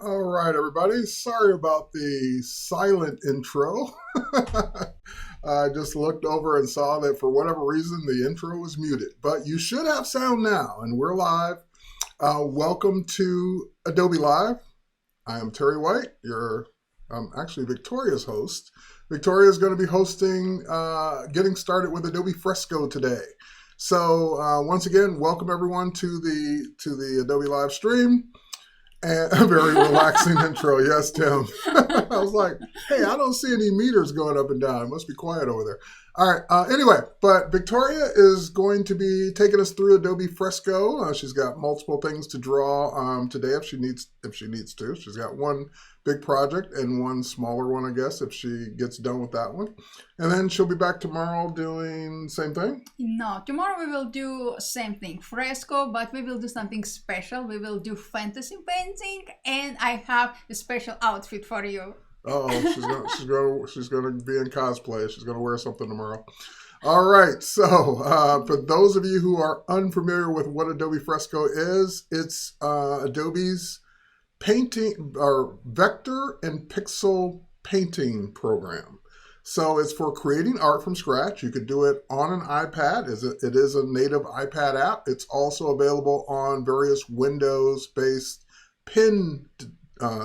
All right, everybody. Sorry about the silent intro. I just looked over and saw that for whatever reason the intro was muted, but you should have sound now, and we're live. Welcome to Adobe Live. I am Terry White, your actually Victoria's host. Victoria is going to be hosting Getting Started with Adobe Fresco today. So once again, welcome everyone to the Adobe Live stream. And a very relaxing intro. Yes, Tim. I was like, hey, I don't see any meters going up and down. It must be quiet over there. All right. Anyway, but Victoria is going to be taking us through Adobe Fresco. She's got multiple things to draw today if she needs to. She's got one big project and one smaller one, I guess, if she gets done with that one. And then she'll be back tomorrow doing the same thing. No, tomorrow we will do same thing, fresco, but we will do something special. We will do fantasy painting, and I have a special outfit for you. Oh, she's gonna be in cosplay. She's gonna wear something tomorrow. All right. So for those of you who are unfamiliar with what Adobe Fresco is, it's Adobe's painting or vector and pixel painting program. So it's for creating art from scratch. You could do it on an iPad. It is a native iPad app. It's also available on various Windows-based pen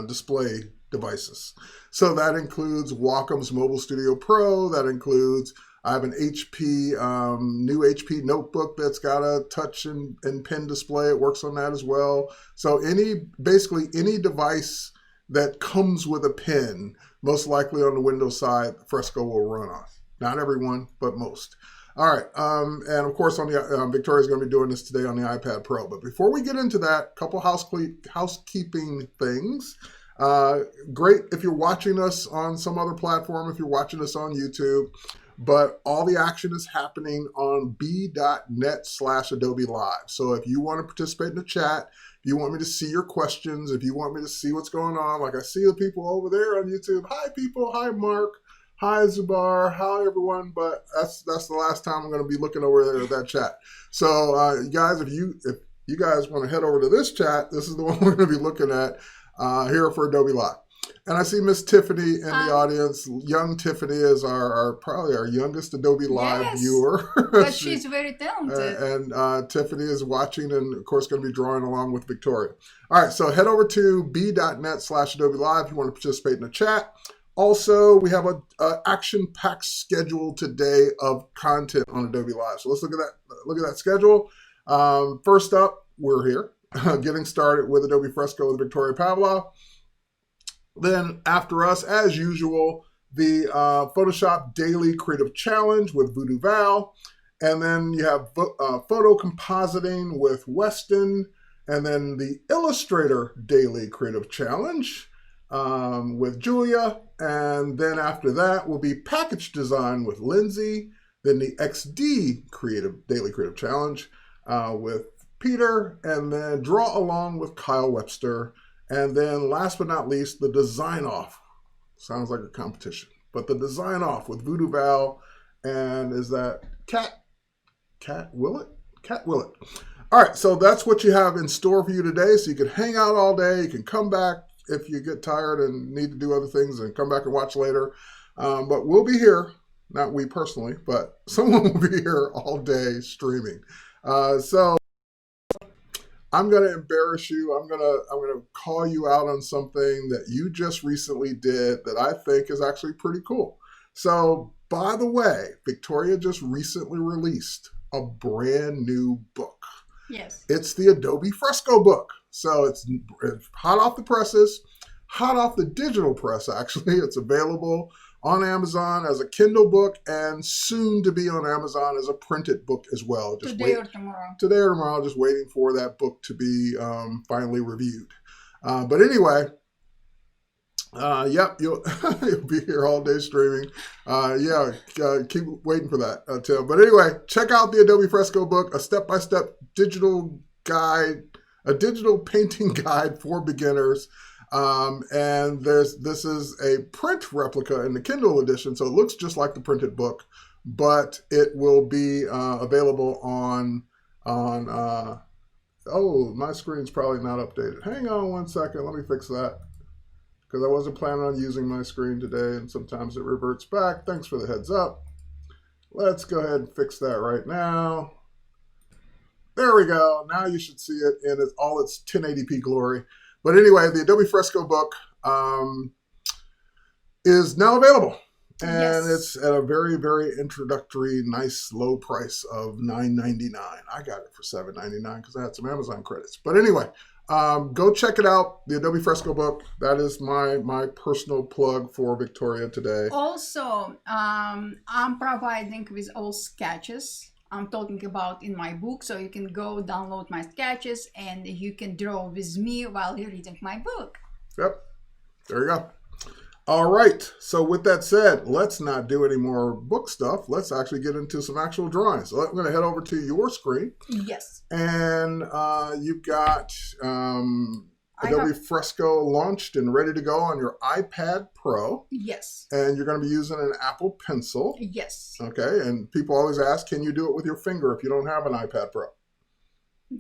display devices. So that includes Wacom's Mobile Studio Pro. That includes, I have an new HP notebook that's got a touch and pen display. It works on that as well. So basically any device that comes with a pen, most likely on the Windows side, Fresco will run on. Not everyone, but most. All right, and of course, on the Victoria's going to be doing this today on the iPad Pro. But before we get into that, a couple housekeeping things. Great if you're watching us on some other platform, if you're watching us on YouTube, but all the action is happening on b.net/Adobe Live. So if you want to participate in the chat, if you want me to see your questions, if you want me to see what's going on, like I see the people over there on YouTube. Hi, people. Hi, Mark. Hi, Zubar. Hi, everyone. But that's the last time I'm going to be looking over there at that chat. So, guys, if you guys want to head over to this chat, this is the one we're going to be looking at here for Adobe Live. And I see Miss Tiffany in the audience. Young Tiffany is probably our youngest Adobe Live viewer. But she's very talented. And Tiffany is watching and, of course, going to be drawing along with Victoria. All right, so head over to b.net/Adobe Live if you want to participate in the chat. Also, we have an action-packed schedule today of content on Adobe Live. So let's look at that schedule. First up, we're here, getting started with Adobe Fresco with Victoria Pavlov. Then after us, as usual, the Photoshop Daily Creative Challenge with Voodoo Val. And then you have photo compositing with Weston. And then the Illustrator Daily Creative Challenge with Julia. And then after that will be package design with Lindsay. Then the XD Daily Creative Challenge with Peter. And then draw along with Kyle Webster. And then last but not least, the design off. Sounds like a competition. But the design off with Voodoo Val. And is that Cat Willett? Cat Willett. All right, so that's what you have in store for you today. So you can hang out all day. You can come back if you get tired and need to do other things and come back and watch later. But we'll be here, not we personally, but someone will be here all day streaming. So I'm going to embarrass you. I'm going to call you out on something that you just recently did that I think is actually pretty cool. So, by the way, Victoria just recently released a brand new book. Yes. It's the Adobe Fresco book. So it's hot off the presses, hot off the digital press, actually. It's available on Amazon as a Kindle book and soon to be on Amazon as a printed book as well. Today or tomorrow. Today or tomorrow, just waiting for that book to be finally reviewed. But anyway, yep, you'll be here all day streaming. Keep waiting for that, Tim. But anyway, check out the Adobe Fresco book, a step-by-step digital guide, a digital painting guide for beginners. And this is a print replica in the Kindle edition, so it looks just like the printed book, but it will be available on Oh, my screen's probably not updated. Hang on one second. Let me fix that. Because I wasn't planning on using my screen today, and sometimes it reverts back. Thanks for the heads up. Let's go ahead and fix that right now. There we go. Now you should see it in all its 1080p glory. But anyway, the Adobe Fresco book is now available. And it's at a very, very introductory, nice, low price of $9.99. I got it for $7.99 because I had some Amazon credits. But anyway, go check it out, the Adobe Fresco book. That is my personal plug for Victoria today. Also, I'm providing with all sketches I'm talking about in my book, so you can go download my sketches and you can draw with me while you're reading my book. Yep, there you go. All right, so with that said, let's not do any more book stuff. Let's actually get into some actual drawings. So I'm going to head over to your screen. Yes. And you've got Adobe Fresco launched and ready to go on your iPad Pro. Yes. And you're going to be using an Apple Pencil. Yes. Okay, and people always ask, can you do it with your finger if you don't have an iPad Pro?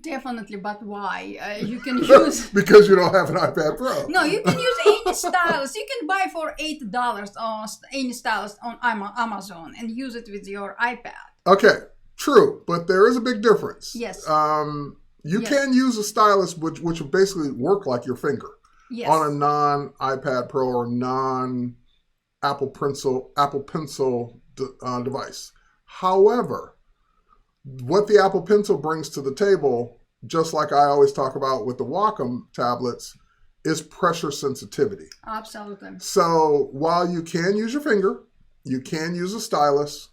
Definitely, but why? You can use... Because you don't have an iPad Pro. No, you can use any stylus. You can buy for $8 on any stylus on Amazon and use it with your iPad. Okay, true, but there is a big difference. Yes. You can use a stylus which will basically work like your finger on a non-iPad Pro or non-Apple Pencil device. However, what the Apple Pencil brings to the table, just like I always talk about with the Wacom tablets, is pressure sensitivity. Absolutely. So while you can use your finger, you can use a stylus.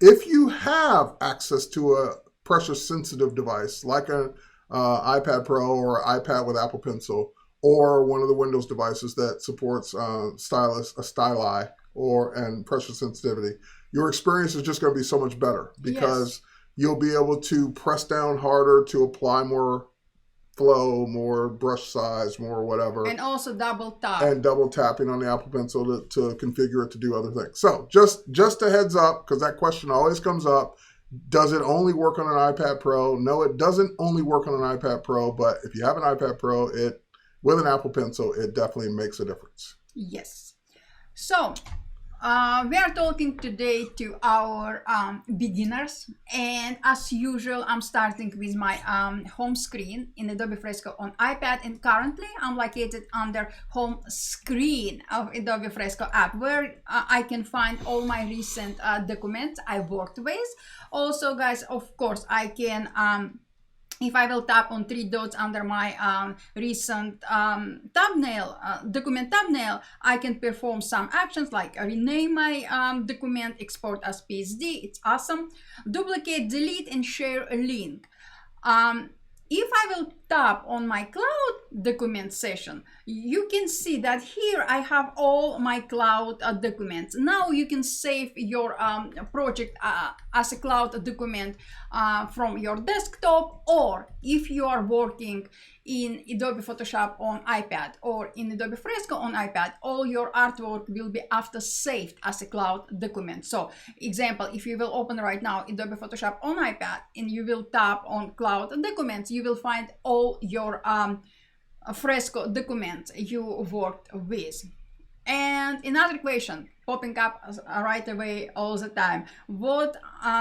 If you have access to a pressure sensitive device like an iPad Pro or iPad with Apple Pencil, or one of the Windows devices that supports stylus, a styli, and pressure sensitivity, your experience is just going to be so much better because you'll be able to press down harder to apply more flow, more brush size, more whatever. And also double tap. And double tapping on the Apple Pencil to configure it to do other things. So just a heads up, because that question always comes up. Does it only work on an iPad Pro? No, it doesn't only work on an iPad Pro, but if you have an iPad Pro, with an Apple Pencil, it definitely makes a difference. Yes. So we are talking today to our beginners, and as usual, I'm starting with my home screen in Adobe Fresco on iPad, and currently I'm located under home screen of Adobe Fresco app, where I can find all my recent documents I worked with. Also, guys, of course, I can if I will tap on three dots under my recent document thumbnail, I can perform some actions like rename my document, export as PSD. It's awesome. Duplicate, delete, and share a link. If I will tap on my cloud document session, you can see that here I have all my cloud documents. Now you can save your project as a cloud document from your desktop, or if you are working in Adobe Photoshop on iPad or in Adobe Fresco on iPad, all your artwork will be after saved as a cloud document. So example, if you will open right now Adobe Photoshop on iPad and you will tap on cloud documents, you will find all your Fresco documents you worked with. And another question popping up right away all the time: what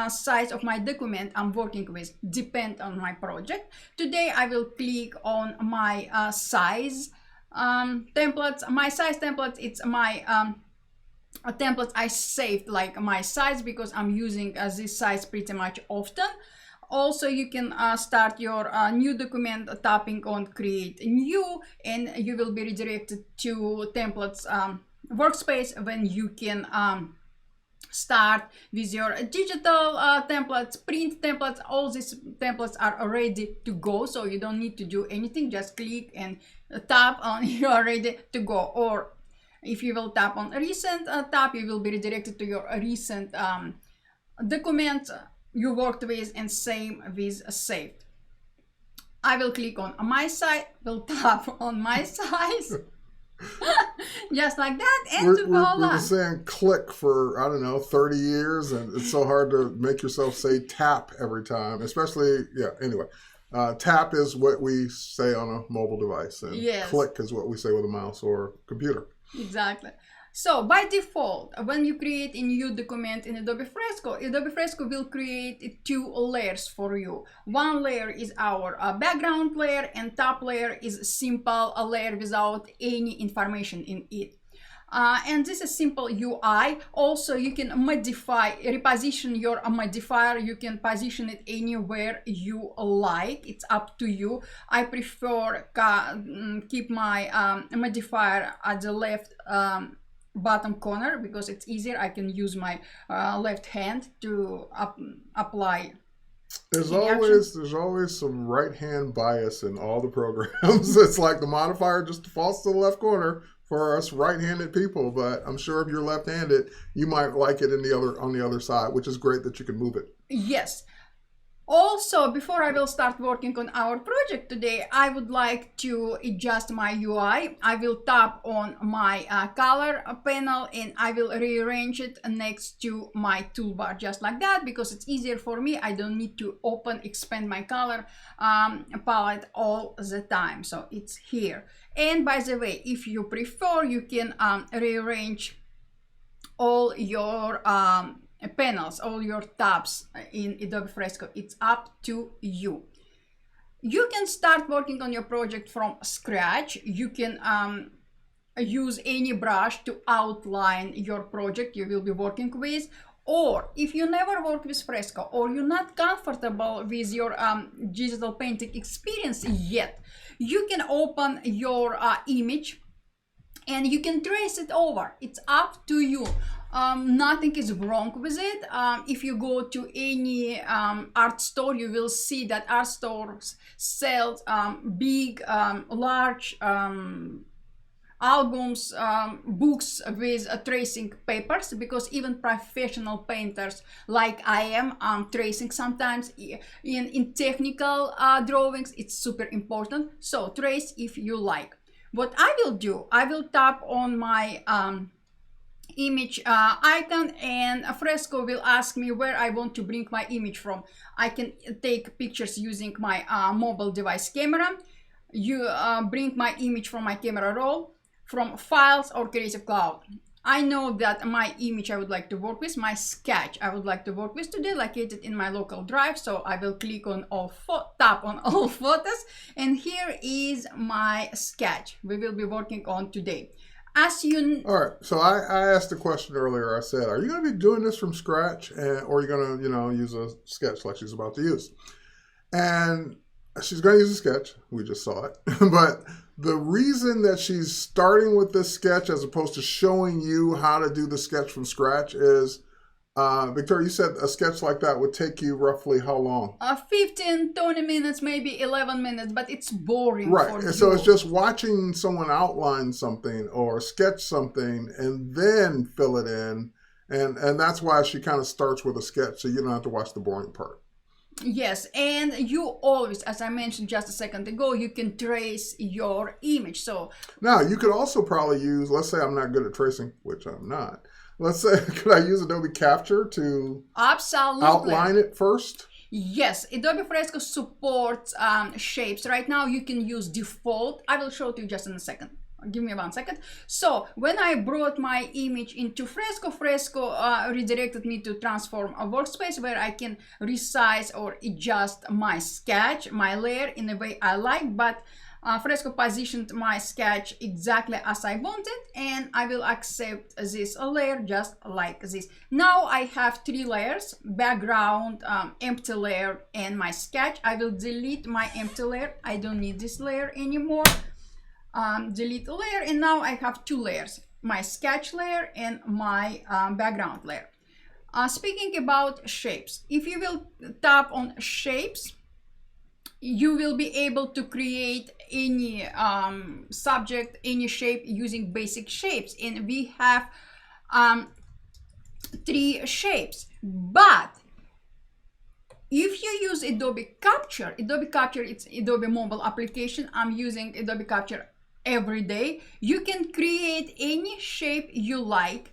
size of my document I'm working with depend on my project. Today I will click on my size templates. My size templates, it's my templates I saved like my size because I'm using this size pretty much often. Also, you can start your new document tapping on create new, and you will be redirected to templates workspace when you can start with your digital templates, print templates. All these templates are ready to go, so you don't need to do anything. Just click and tap on you are ready to go. Or if you will tap on recent tab, you will be redirected to your recent document you worked with, and same with saved. I will click on my side, will tap on my size, just like that, and we've been saying click for, I don't know, 30 years, and it's so hard to make yourself say tap every time, especially, anyway. Tap is what we say on a mobile device, and Yes. click is what we say with a mouse or computer. Exactly. So by default, when you create a new document in Adobe Fresco will create two layers for you. One layer is our background layer, and top layer is simple a layer without any information in it. And this is simple UI. Also, you can reposition your modifier. You can position it anywhere you like. It's up to you. I prefer keep my modifier at the left bottom corner because it's easier. I can use my left hand to apply. There's always some right hand bias in all the programs. It's like the modifier just defaults to the left corner for us right-handed people, but I'm sure if you're left-handed, you might like it on the other side, which is great that you can move it. Yes. Also, before I will start working on our project today, I would like to adjust my UI. I will tap on my color panel and I will rearrange it next to my toolbar, just like that, because it's easier for me. I don't need to expand my color palette all the time. So it's here. And by the way, if you prefer, you can rearrange all your panels, all your tabs in Adobe Fresco. It's up to you. You can start working on your project from scratch. You can use any brush to outline your project you will be working with. Or if you never work with Fresco or you're not comfortable with your digital painting experience yet, you can open your image and you can trace it over. It's up to you. Nothing is wrong with it. If you go to any art store, you will see that art stores sell big, large albums, books with tracing papers, because even professional painters like I am tracing sometimes in technical drawings. It's super important. So trace if you like. What I will do, I will tap on my image icon, and Fresco will ask me where I want to bring my image from. I can take pictures using my mobile device camera. You bring my image from my camera roll, from files or Creative Cloud. I know that my image I would like to work with, my sketch I would like to work with today, located in my local drive. So I will click on tap on all photos, and here is my sketch we will be working on today. All right, so I asked a question earlier. I said, are you going to be doing this from scratch, or are you going to, use a sketch like she's about to use? And she's going to use a sketch. We just saw it. But the reason that she's starting with this sketch as opposed to showing you how to do the sketch from scratch is, Victoria, you said a sketch like that would take you roughly how long? 15, 20 minutes, maybe 11 minutes, but it's boring. Right. For And you. so it's just watching someone outline something or sketch something and then fill it in. And that's why she kind of starts with a sketch, so you don't have to watch the boring part. Yes, and you always, as I mentioned just a second ago, you can trace your image. So now you could also probably use, let's say I'm not good at tracing, which I'm not. Let's say, could I use Adobe Capture to outline it first? Yes, Adobe Fresco supports shapes. Right now you can use default. I will show it to you just in a second. Give me 1 second. So when I brought my image into Fresco, Fresco redirected me to transform a workspace where I can resize or adjust my sketch, my layer in the way I like, but Fresco positioned my sketch exactly as I wanted, and I will accept this layer just like this. Now I have 3 layers: background, empty layer, and my sketch. I will delete my empty layer. I don't need this layer anymore. Delete the layer, and now I have 2 layers: my sketch layer and my background layer. Speaking about shapes, if you will tap on shapes, you will be able to create any subject, any shape using basic shapes, and we have 3 shapes. But if you use Adobe Capture, it's Adobe mobile application. I'm using Adobe Capture every day. You can create any shape you like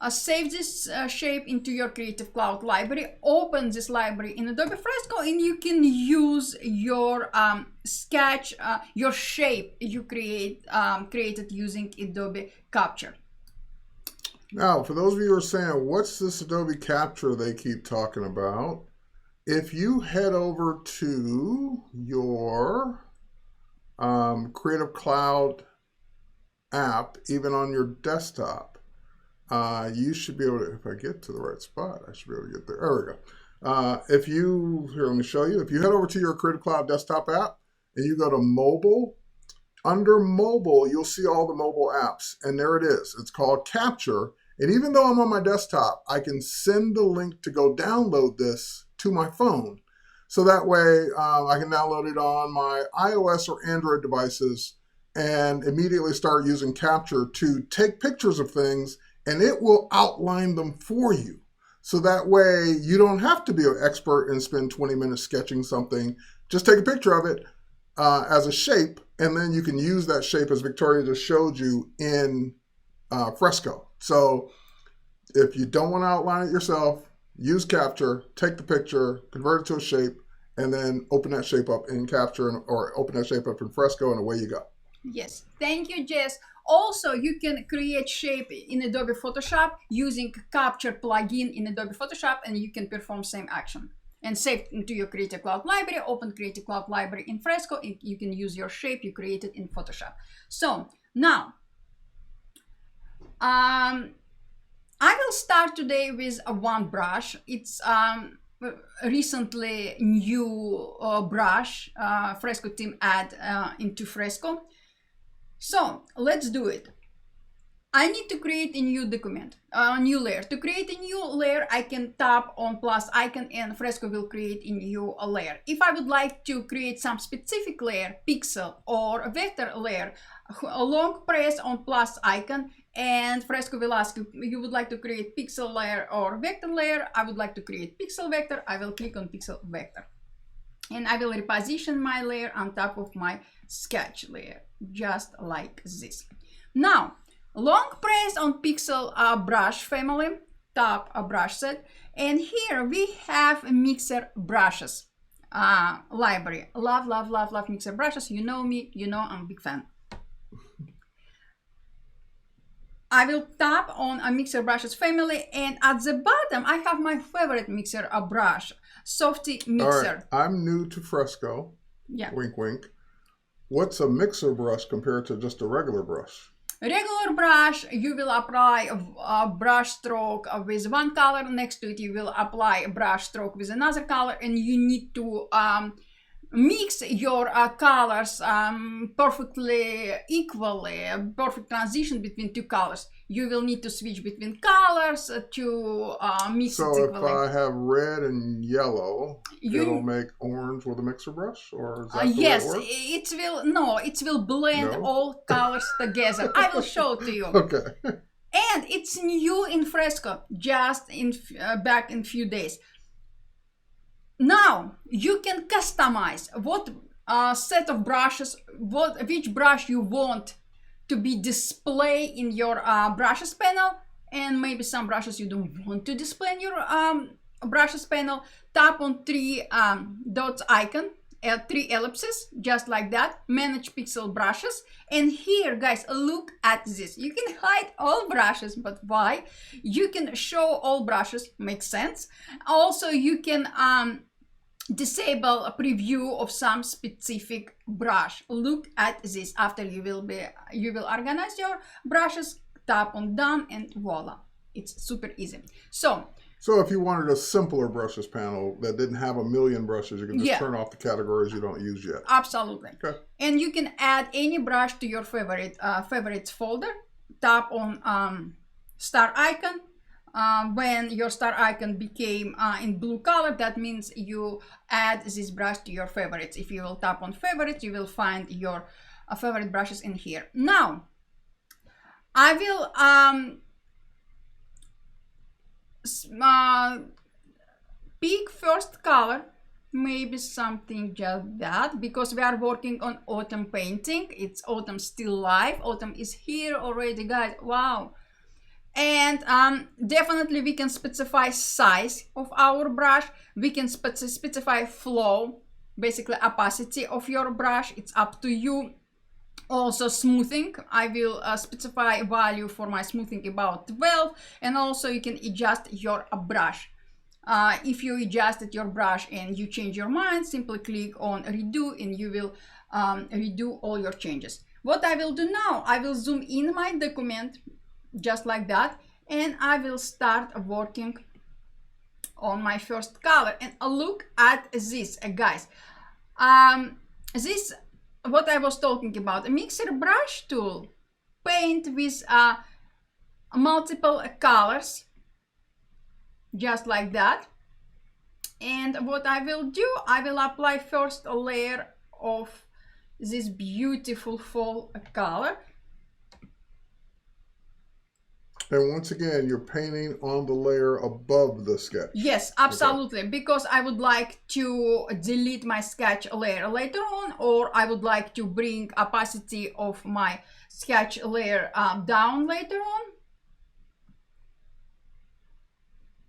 Save this shape into your Creative Cloud library, open this library in Adobe Fresco, and you can use your sketch, your shape you created using Adobe Capture. Now, for those of you who are saying, what's this Adobe Capture they keep talking about? If you head over to your Creative Cloud app, even on your desktop, you should be able to, if I get to the right spot, I should be able to get there. There we go. Here, let me show you. If you head over to your Creative Cloud desktop app and you go to mobile, under mobile, you'll see all the mobile apps. And there it is. It's called Capture. And even though I'm on my desktop, I can send the link to go download this to my phone. So that way I can download it on my iOS or Android devices and immediately start using Capture to take pictures of things, and it will outline them for you. So that way you don't have to be an expert and spend 20 minutes sketching something. Just take a picture of it as a shape, and then you can use that shape as Victoria just showed you in Fresco. So if you don't want to outline it yourself, use Capture, take the picture, convert it to a shape, and then open that shape up in Capture or open that shape up in Fresco, and away you go. Yes, thank you, Jess. Also, you can create shape in Adobe Photoshop using Capture plugin in Adobe Photoshop, and you can perform same action. And save into your Creative Cloud library, open Creative Cloud library in Fresco, and you can use your shape you created in Photoshop. So now, I will start today with one brush. It's recently new brush Fresco team add into Fresco. So let's do it. I need to create a new document, a new layer. To create a new layer, I can tap on plus icon and Fresco will create a new layer. If I would like to create some specific layer, pixel or vector layer, long press on plus icon and Fresco will ask you would like to create pixel layer or vector layer. I would like to create pixel vector. I will click on pixel vector. And I will reposition my layer on top of my sketch layer, just like this. Now, long press on pixel brush family, tap a brush set, and here we have mixer brushes library. Love, love, love, love mixer brushes. You know me, you know I'm a big fan. I will tap on a mixer brushes family, and at the bottom I have my favorite mixer brush, Softy Mixer. All right. I'm new to Fresco. Yeah. Wink, wink. What's a mixer brush compared to just a regular brush? Regular brush, you will apply a brush stroke with one color. Next to it, you will apply a brush stroke with another color, and you need to mix your colors perfectly equally, perfect transition between two colors. You will need to switch between colors to mix it equally. So if I have red and yellow, it'll make orange with a mixer brush, or is that the yes, way it will blend all colors together. I will show it to you. Okay. And it's new in Fresco, just back in few days. Now you can customize what set of brushes, which brush you want to be displayed in your brushes panel, and maybe some brushes you don't want to display in your brushes panel. Tap on three dots icon, three ellipses, just like that. Manage pixel brushes, and here, guys, look at this. You can hide all brushes, but why? You can show all brushes. Makes sense. Also, you can disable a preview of some specific brush. Look at this. After you will organize your brushes, tap on done, and voila, it's super easy. So if you wanted a simpler brushes panel that didn't have a million brushes, you can just turn off the categories you don't use yet. Absolutely. Okay. And you can add any brush to your favorites folder. Tap on star icon. When your star icon became in blue color, that means you add this brush to your favorites. If you will tap on favorites, you will find your favorite brushes in here. Now, I will pick first color, maybe something just that, because we are working on autumn painting. It's autumn still live. Autumn is here already, guys. Wow. And definitely we can specify size of our brush. We can specify flow, basically opacity of your brush. It's up to you. Also smoothing, I will specify value for my smoothing about 12, and also you can adjust your brush. If you adjusted your brush and you change your mind, simply click on redo and you will redo all your changes. What I will do now, I will zoom in my document just like that, and I will start working on my first color. And look at this, guys. This what I was talking about, a mixer brush tool, paint with multiple colors, just like that. And what I will do, I will apply first a layer of this beautiful fall color. And once again, you're painting on the layer above the sketch. Yes, absolutely. Okay. Because I would like to delete my sketch layer later on, or I would like to bring opacity of my sketch layer down later on.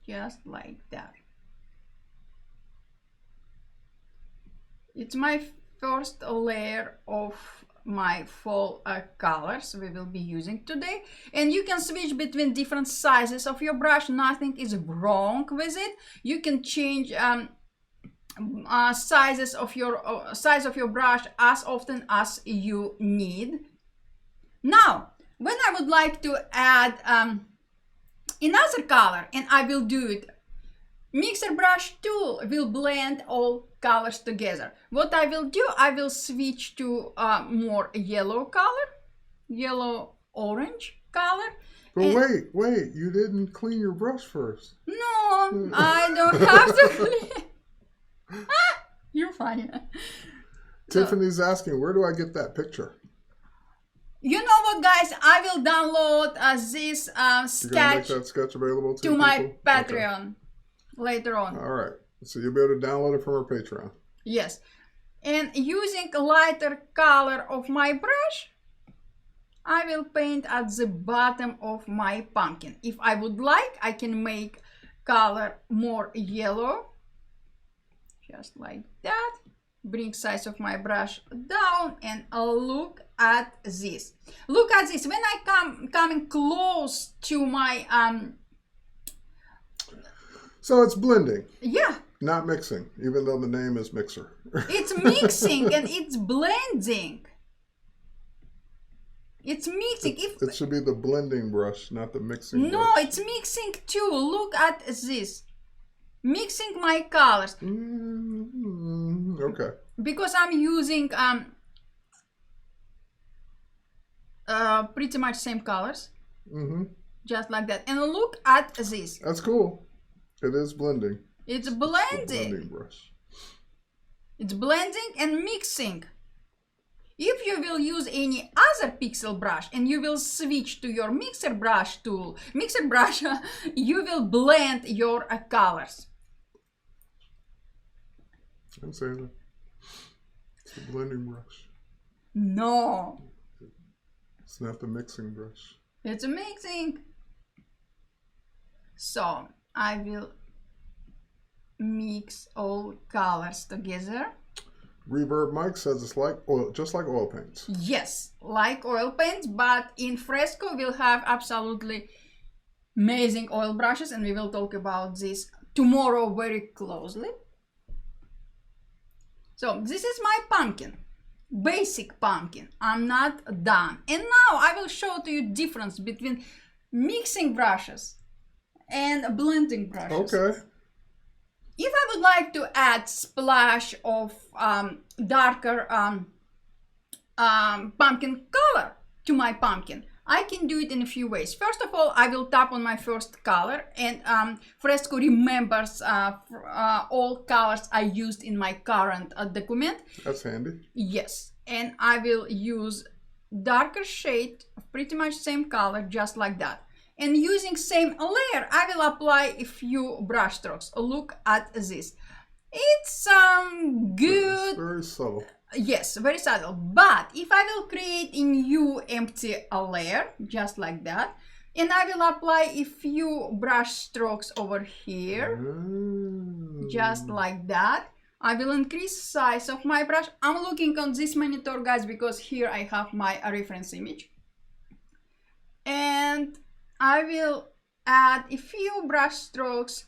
Just like that. It's my first layer of my fall colors we will be using today, and you can switch between different sizes of your brush. Nothing is wrong with it. You can change sizes of your size of your brush as often as you need. Now when I would like to add another color, and I will do it, mixer brush tool will blend all colors together. What I will do, I will switch to more yellow color, yellow orange color. But wait, you didn't clean your brush first. No, I don't have to clean. You're funny. Tiffany's asking, where do I get that picture? You know what, guys? I will download this You're gonna make that sketch available to my Patreon later on. All right. So you'll be able to download it from our Patreon. Yes. And using a lighter color of my brush, I will paint at the bottom of my pumpkin. If I would like, I can make color more yellow. Just like that. Bring size of my brush down, and look at this. Look at this. When I coming close to my So it's blending. Yeah. Not mixing, even though the name is mixer. It's mixing and it's blending. It's mixing. It should be the blending brush, not the mixing No, brush. it's mixing too. Look at this. Mixing my colors. Okay. Because I'm using pretty much same colors. Just like that. And look at this. That's cool. It is blending. It's blending. It's the blending brush. It's blending and mixing. If you will use any other pixel brush and you will switch to your mixer brush tool, you will blend your colors. I'm saying that. It's the blending brush. No. It's not the mixing brush. It's mixing. So I will mix all colors together. Reverb Mike says it's like oil, just like oil paints. Yes, like oil paints, but in Fresco we'll have absolutely amazing oil brushes, and we will talk about this tomorrow very closely. So this is my pumpkin, basic pumpkin. I'm not done. And now I will show to you difference between mixing brushes and blending brushes. Okay. If I would like to add splash of darker pumpkin color to my pumpkin, I can do it in a few ways. First of all, I will tap on my first color, and Fresco remembers all colors I used in my current document. That's handy. Yes, and I will use darker shade of pretty much same color, just like that. And using same layer, I will apply a few brush strokes. Look at this. It's good. It's very subtle. Yes, very subtle. But if I will create a new empty layer, just like that, And I will apply a few brush strokes over here, just like that. I will increase size of my brush. I'm looking on this monitor, guys, because here I have my reference image. And I will add a few brush strokes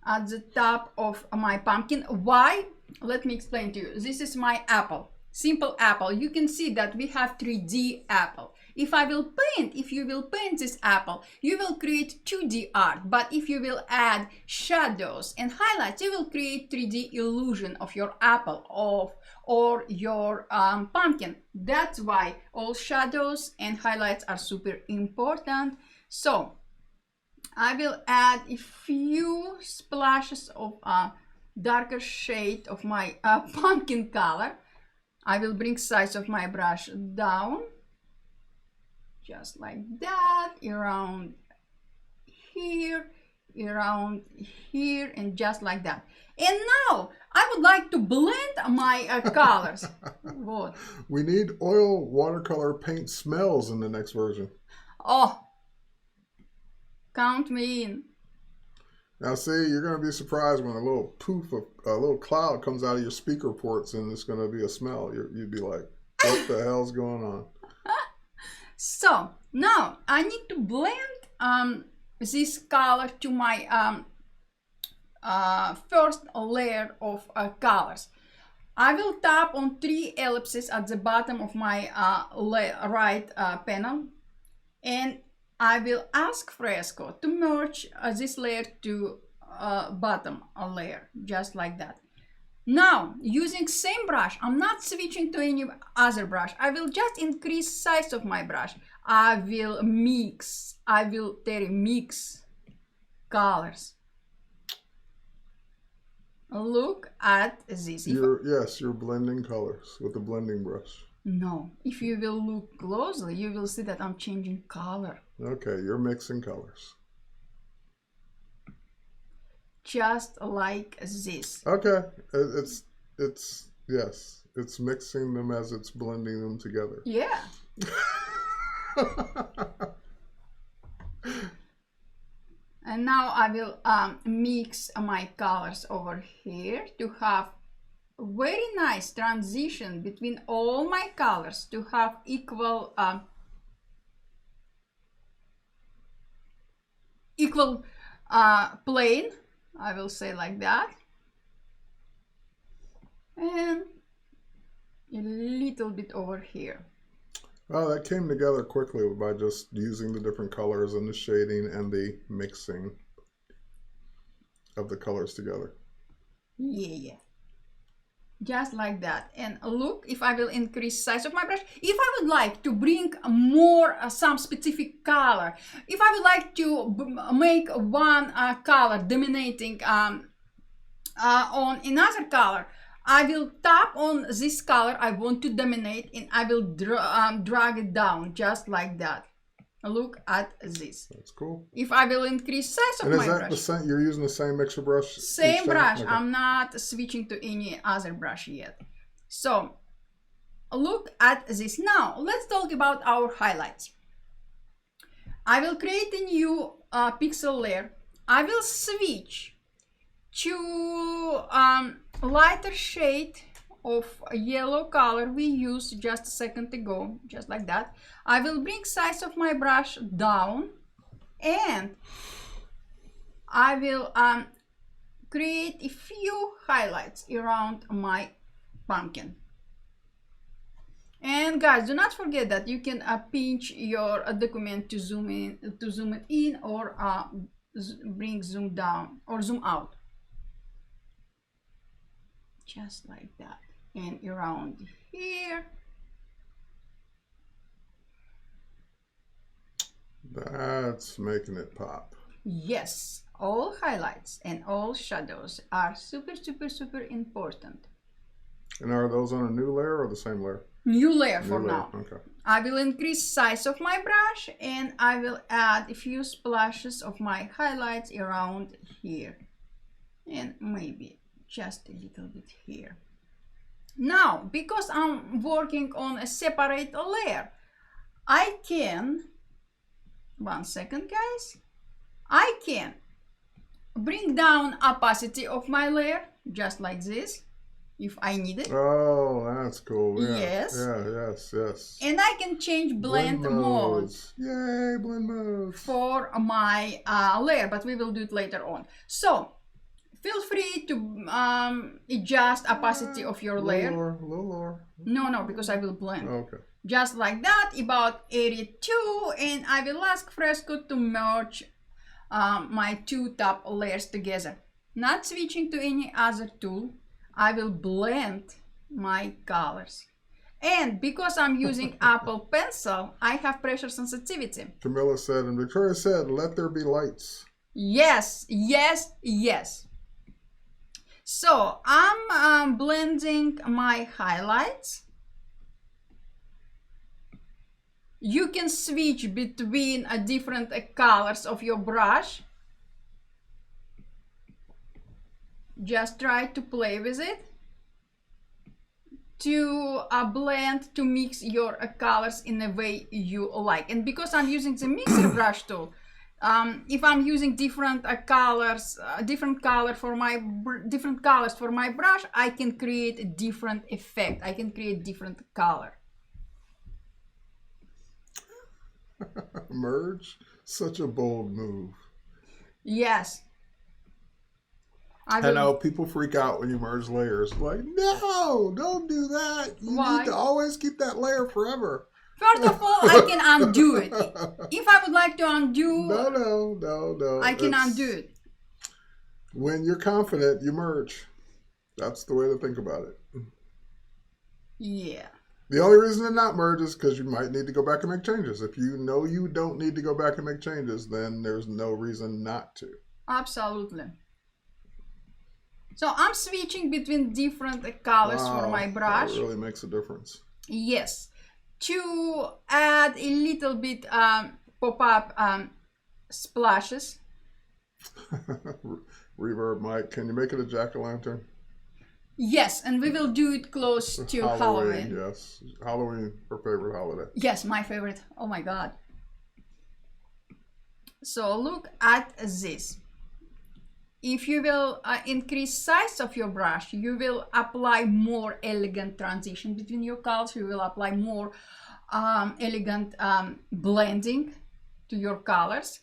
at the top of my pumpkin. Why? Let me explain to you. This is my apple, simple apple. You can see that we have 3D apple. If you will paint this apple, you will create 2D art. But if you will add shadows and highlights, you will create 3D illusion of your apple or your pumpkin. That's why all shadows and highlights are super important. So I will add a few splashes of darker shade of my pumpkin color. I will bring size of my brush down, just like that, around here, and just like that. And now I would like to blend my colors. What? We need oil watercolor paint smells in the next version. Oh, count me in. Now see, you're going to be surprised when a little poof of a little cloud comes out of your speaker ports and it's going to be a smell. You'd be like, what the hell's going on? So now I need to blend this color to my first layer of colors. I will tap on 3 ellipses at the bottom of my right panel, and I will ask Fresco to merge this layer to bottom layer, just like that. Now, using same brush, I'm not switching to any other brush. I will just increase size of my brush. I will mix colors. Look at this. You're blending colors with the blending brush. No, if you will look closely, you will see that I'm changing color. Okay, you're mixing colors. Just like this. Okay, it's mixing them as it's blending them together. Yeah. And now I will mix my colors over here to have very nice transition between all my colors, to have equal plane, I will say like that, and a little bit over here. Well, that came together quickly by just using the different colors and the shading and the mixing of the colors together. Yeah. Just like that. And look, if I will increase size of my brush, if I would like to bring more some specific color, if I would like to make one color dominating on another color, I will tap on this color I want to dominate, and I will drag it down just like that. Look at this. That's cool. If I will increase size of my brush. And is that you're using the same mixer brush? Same brush. Okay. I'm not switching to any other brush yet. So look at this. Now let's talk about our highlights. I will create a new pixel layer. I will switch to lighter shade of yellow color we used just a second ago, just like that. I will bring size of my brush down, and I will create a few highlights around my pumpkin. And guys, do not forget that you can pinch your document to zoom it in, or bring zoom down or zoom out, just like that, and around here. That's making it pop. Yes, all highlights and all shadows are super important. And are those on a new layer or the same layer? New layer for now. Okay. I will increase size of my brush, and I will add a few splashes of my highlights around here, and maybe just a little bit here. Now, because I'm working on a separate layer, I can 1 second, guys. I can bring down opacity of my layer just like this if I need it. Oh, that's cool. Yeah. Yes. Yeah, yes. And I can change blend mode. Modes. Yay, blend modes. For my layer, but we will do it later on. So feel free to adjust opacity of your layer. A little lower. No, because I will blend. Okay. Just like that, about 82, and I will ask Fresco to merge my two top layers together. Not switching to any other tool, I will blend my colors. And because I'm using Apple Pencil, I have pressure sensitivity. Camilla said, and Victoria said, let there be lights. Yes. So I'm blending my highlights. You can switch between different colors of your brush. Just try to play with it to blend, to mix your colors in a way you like. And because I'm using the mixer brush tool, if I'm using different colors, different colors for my brush, I can create a different effect. I can create different color. Merge? Such a bold move. Yes. I know people freak out when you merge layers. Like, no, don't do that. You need to always keep that layer forever. First of all, I can undo it. If I would like to undo... No. I can undo it. When you're confident, you merge. That's the way to think about it. Yeah. The only reason to not merge is because you might need to go back and make changes. If you know you don't need to go back and make changes, then there's no reason not to. Absolutely. So I'm switching between different colors for my brush. That really makes a difference. Yes. To add a little bit pop-up splashes. Reverb, Mike, can you make it a jack-o'-lantern? Yes, and we will do it close to Halloween. Yes, Halloween, her favorite holiday. Yes, my favorite. Oh my God. So look at this. If you will increase size of your brush, you will apply more elegant transition between your colors. You will apply more elegant blending to your colors.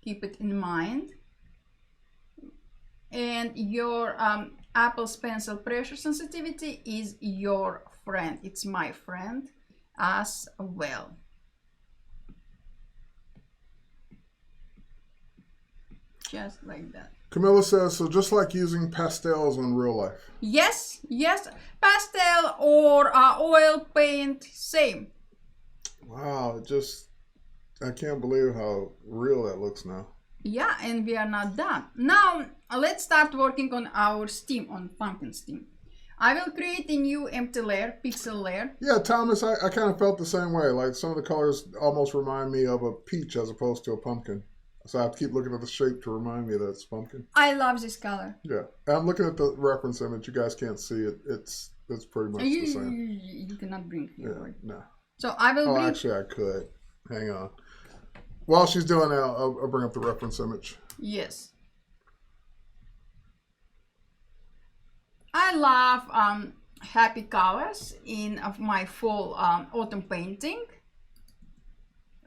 Keep it in mind. And your Apple's Pencil pressure sensitivity is your friend. It's my friend as well. Just like that. Camilla says, so just like using pastels in real life. Yes. Pastel or oil paint, same. Wow, I can't believe how real that looks now. Yeah, and we are not done. Now, let's start working on our steam, on pumpkin steam. I will create a new empty layer, pixel layer. Yeah, Thomas, I kind of felt the same way. Like some of the colors almost remind me of a peach as opposed to a pumpkin. So I have to keep looking at the shape to remind me that it's pumpkin. I love this color. Yeah, I'm looking at the reference image. You guys can't see it. It's pretty much the same. You cannot bring it here. Yeah, no. So I will bring... actually, I could. Hang on. While she's doing that, I'll bring up the reference image. Yes. I love happy colors in my fall autumn painting.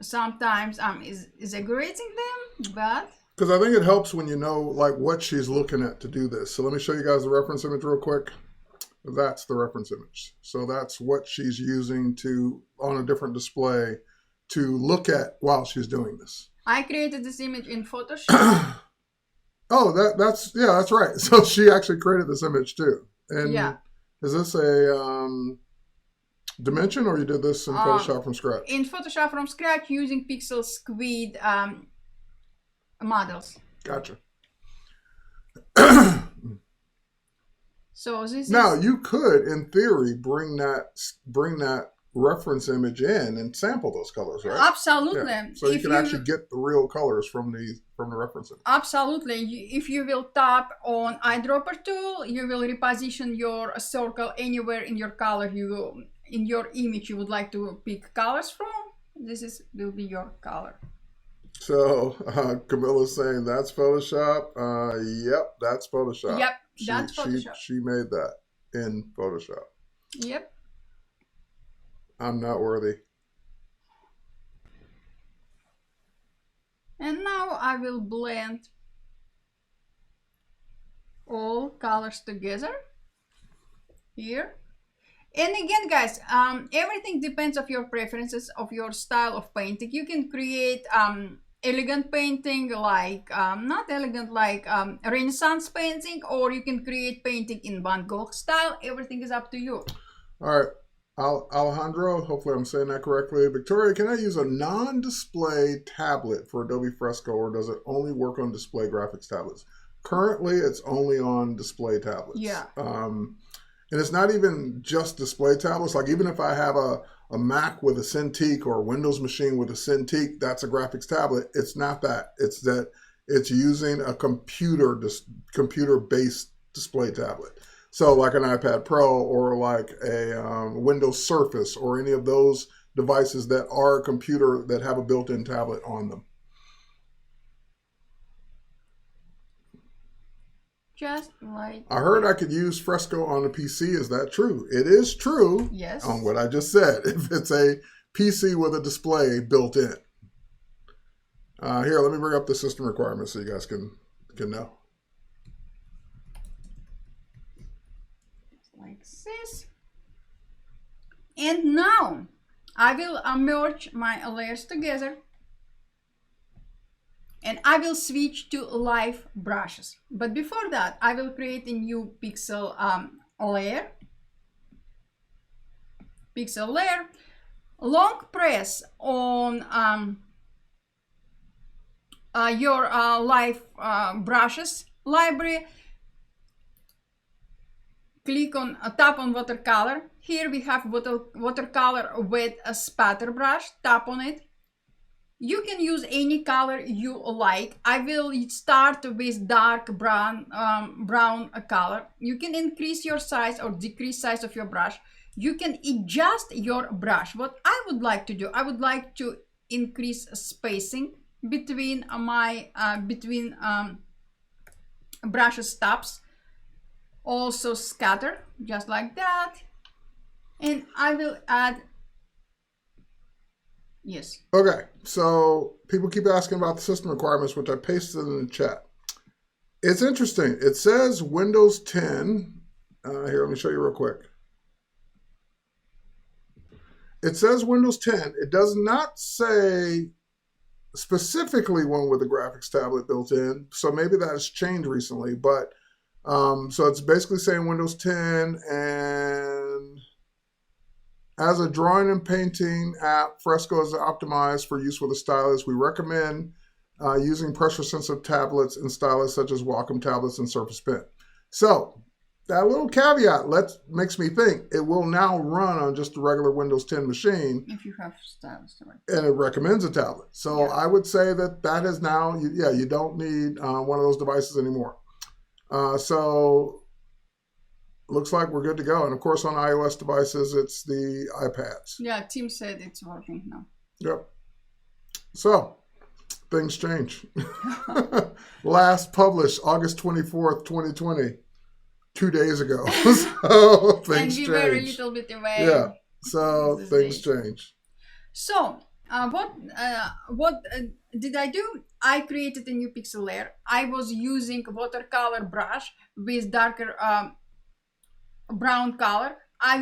Sometimes I'm exaggerating them, but... Because I think it helps when you know like what she's looking at to do this. So let me show you guys the reference image real quick. That's the reference image. So that's what she's using on a different display to look at while she's doing this. I created this image in Photoshop. Oh, that's right. So she actually created this image too. And yeah. Is this a dimension or you did this in Photoshop from scratch? In Photoshop from scratch using pixel squid models. Gotcha. So this now you could, in theory, bring that reference image in and sample those colors, right? Absolutely. Yeah. So you can actually get the real colors from the reference image. Absolutely. If you will tap on eyedropper tool, you will reposition your circle anywhere in your color in your image you would like to pick colors from, This will be your color. So Camilla's saying that's Photoshop. Yep, that's Photoshop. Yep, that's Photoshop. She made that in Photoshop. Yep. I'm not worthy. And now I will blend all colors together here. And again, guys, everything depends of your preferences, of your style of painting. You can create elegant painting, like not elegant, like Renaissance painting, or you can create painting in Van Gogh style. Everything is up to you. All right, Alejandro, hopefully I'm saying that correctly. Victoria, can I use a non-display tablet for Adobe Fresco, or does it only work on display graphics tablets? Currently, it's only on display tablets. Yeah. And it's not even just display tablets. Like even if I have a Mac with a Cintiq or a Windows machine with a Cintiq, that's a graphics tablet. It's not that. It's that it's using a computer-based display tablet. So like an iPad Pro or like a Windows Surface or any of those devices that are a computer that have a built-in tablet on them. Just like I heard I could use Fresco on a PC. Is that true? It is true. Yes. On what I just said. If it's a PC with a display built in. Here, let me bring up the system requirements so you guys can know. Like this. And now I will merge my layers together. And I will switch to live brushes. But before that, I will create a new pixel layer. Pixel layer. Long press on your live brushes library. Click on tap on watercolor. Here we have watercolor with a spatter brush. Tap on it. You can use any color you like. I will start with dark brown color. You can increase your size or decrease size of your brush. You can adjust your brush. What I would like to do, I would like to increase spacing between my brushes tops. Also scatter, just like that. And I will add. Yes. Okay, so people keep asking about the system requirements, which I pasted in the chat. It's interesting. It says Windows 10. Here, let me show you real quick. It says Windows 10. It does not say specifically one with a graphics tablet built in. So maybe that has changed recently. But so it's basically saying Windows 10 and as a drawing and painting app, Fresco is optimized for use with a stylus. We recommend using pressure-sensitive tablets and stylus such as Wacom tablets and Surface Pen. So that little caveat makes me think it will now run on just a regular Windows 10 machine. If you have stylus. And it recommends a tablet. So yeah. I would say that is now, you don't need one of those devices anymore. So looks like we're good to go. And of course, on iOS devices, it's the iPads. Yeah, Tim said it's working now. Yep. So things change. Last published August 24th, 2020, 2 days ago. So things change. And we were a little bit away. Yeah. So things change. So what did I do? I created a new pixel layer. I was using watercolor brush with darker brown color. I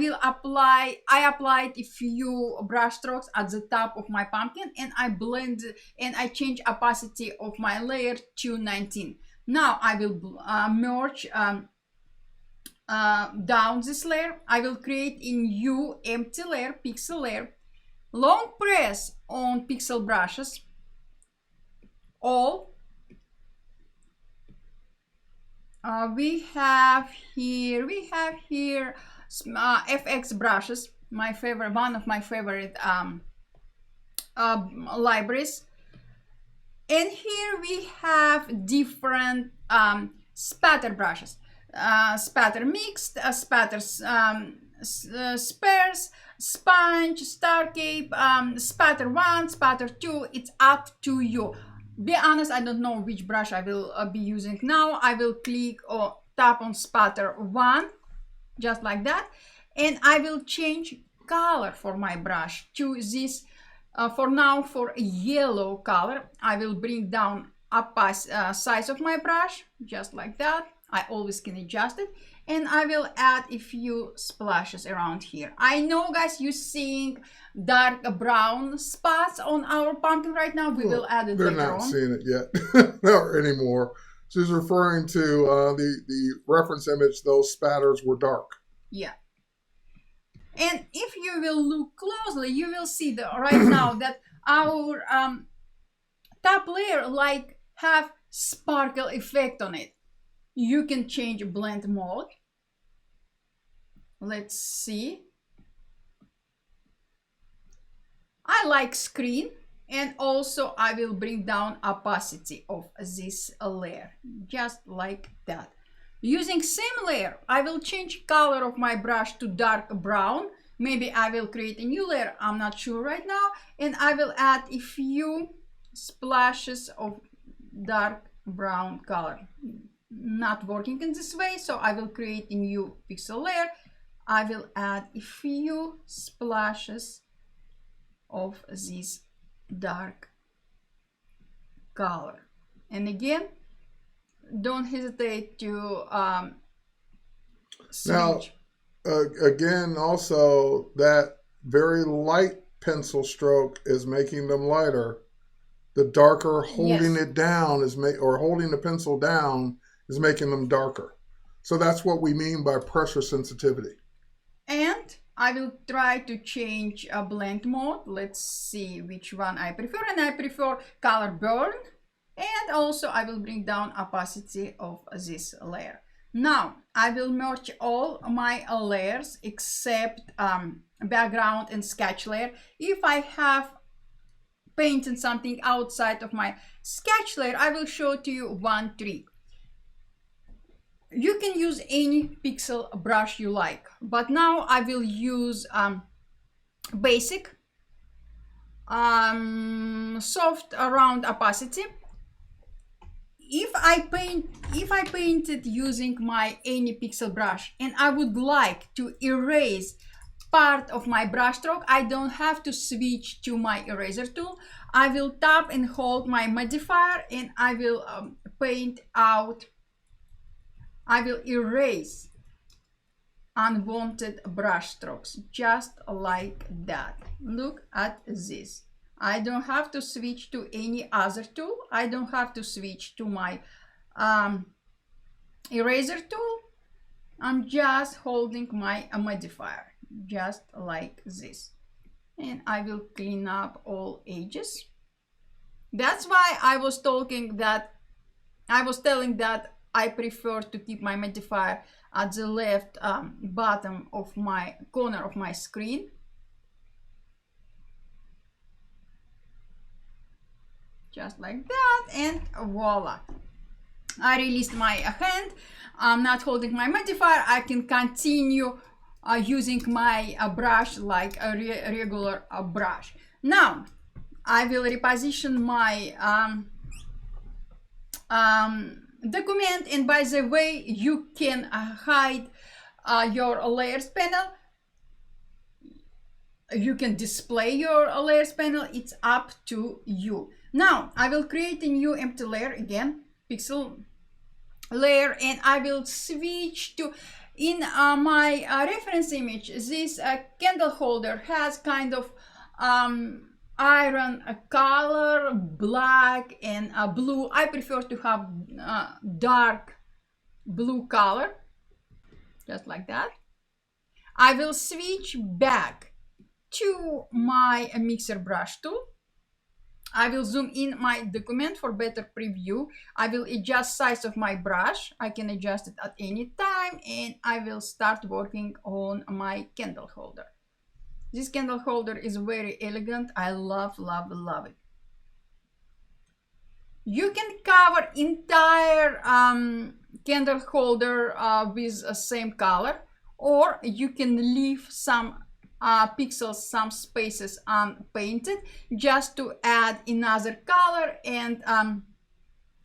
applied a few brush strokes at the top of my pumpkin, and I blend and I change opacity of my layer to 19. Now I will merge down this layer. I will create a new empty layer, pixel layer. Long press on pixel brushes. All. We have here FX brushes, one of my favorite libraries. And here we have different spatter brushes, spatter mixed, spatter spares, sponge, star cape, spatter 1, spatter 2. It's up to you. Be honest, I don't know which brush I will be using now. I will click or tap on spatter 1, just like that, and I will change color for my brush to this. For now, for a yellow color, I will bring down size of my brush, just like that. I always can adjust it, and I will add a few splashes around here. I know, guys, you're seeing dark brown spots on our pumpkin right now. We will add it later on. They're not seeing it yet, not anymore. She's referring to the reference image. Those spatters were dark. Yeah. And if you will look closely, you will see that right now that our top layer like have sparkle effect on it. You can change blend mode. Let's see. I like screen, and also I will bring down opacity of this layer, just like that. Using same layer, I will change color of my brush to dark brown. Maybe I will create a new layer, I'm not sure right now, and I will add a few splashes of dark brown color. Not working in this way, so I will create a new pixel layer. I will add a few splashes of this dark color, and again, don't hesitate to switch. Now, again, also that very light pencil stroke is making them lighter. The darker holding it down is holding the pencil down is making them darker. So that's what we mean by pressure sensitivity. And I will try to change a blend mode. Let's see which one I prefer, and I prefer color burn. And also I will bring down opacity of this layer. Now I will merge all my layers except background and sketch layer. If I have painted something outside of my sketch layer, I will show to you one trick. You can use any pixel brush you like, but now I will use basic soft round opacity. If I painted using my any pixel brush and I would like to erase part of my brush stroke, I don't have to switch to my eraser tool. I will tap and hold my modifier, and I will paint out. I will erase unwanted brush strokes, just like that. Look at this. I don't have to switch to any other tool. I don't have to switch to my eraser tool. I'm just holding my modifier, just like this. And I will clean up all edges. That's why I was telling that I prefer to keep my modifier at the left bottom of my corner of my screen. Just like that, and voila. I released my hand. I'm not holding my modifier. I can continue using my brush like a regular brush. Now, I will reposition my document, and by the way, you can hide your layers panel. You can display your layers panel. It's up to you. Now I will create a new empty layer, again pixel layer, and I will switch to, in my reference image, this candle holder has kind of iron color, black and blue. I prefer to have dark blue color, just like that. I will switch back to my mixer brush tool. I will zoom in my document for better preview. I will adjust size of my brush. I can adjust it at any time, and I will start working on my candle holder. This candle holder is very elegant. I love it. You can cover entire candle holder with the same color, or you can leave some pixels, some spaces unpainted just to add another color, and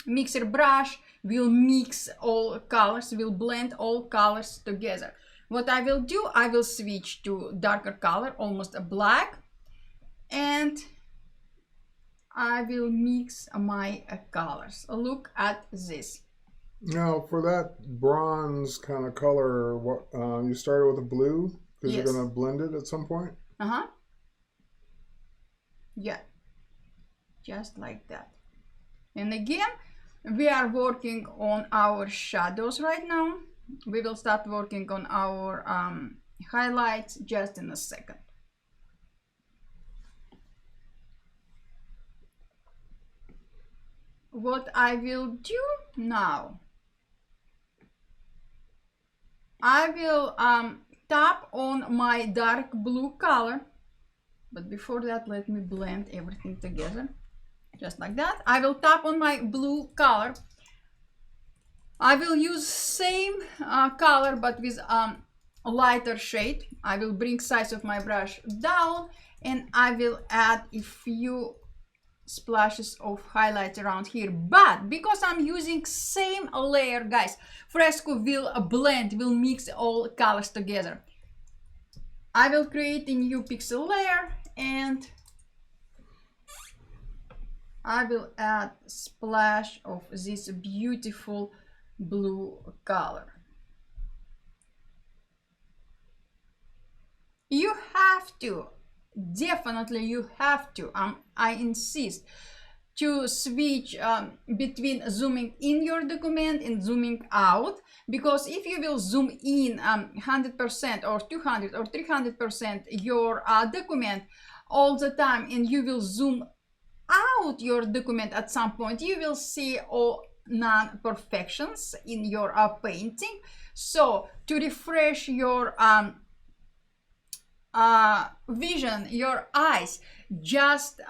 mixer brush will mix all colors, will blend all colors together. What I will do, I will switch to darker color, almost a black, and I will mix my colors. Look at this. Now, for that bronze kind of color, what you started with a blue because Yes. you're going to blend it at some point? Yeah, just like that. And again, we are working on our shadows right now. We will start working on our highlights just in a second. What I will do now, I will tap on my dark blue color, but before that, let me blend everything together. Just like that. I will tap on my blue color. I will use same color but with a lighter shade. I will bring size of my brush down, and I will add a few splashes of highlight around here. But because I'm using same layer, guys, Fresco will blend, will mix all colors together. I will create a new pixel layer, and I will add splash of this beautiful blue color. You have to, definitely you have to, I insist, to switch between zooming in your document and zooming out, because if you will zoom in 100% or 200 or 300% your document all the time, and you will zoom out your document at some point, you will see all non-perfections in your painting. So to refresh your vision, your eyes, just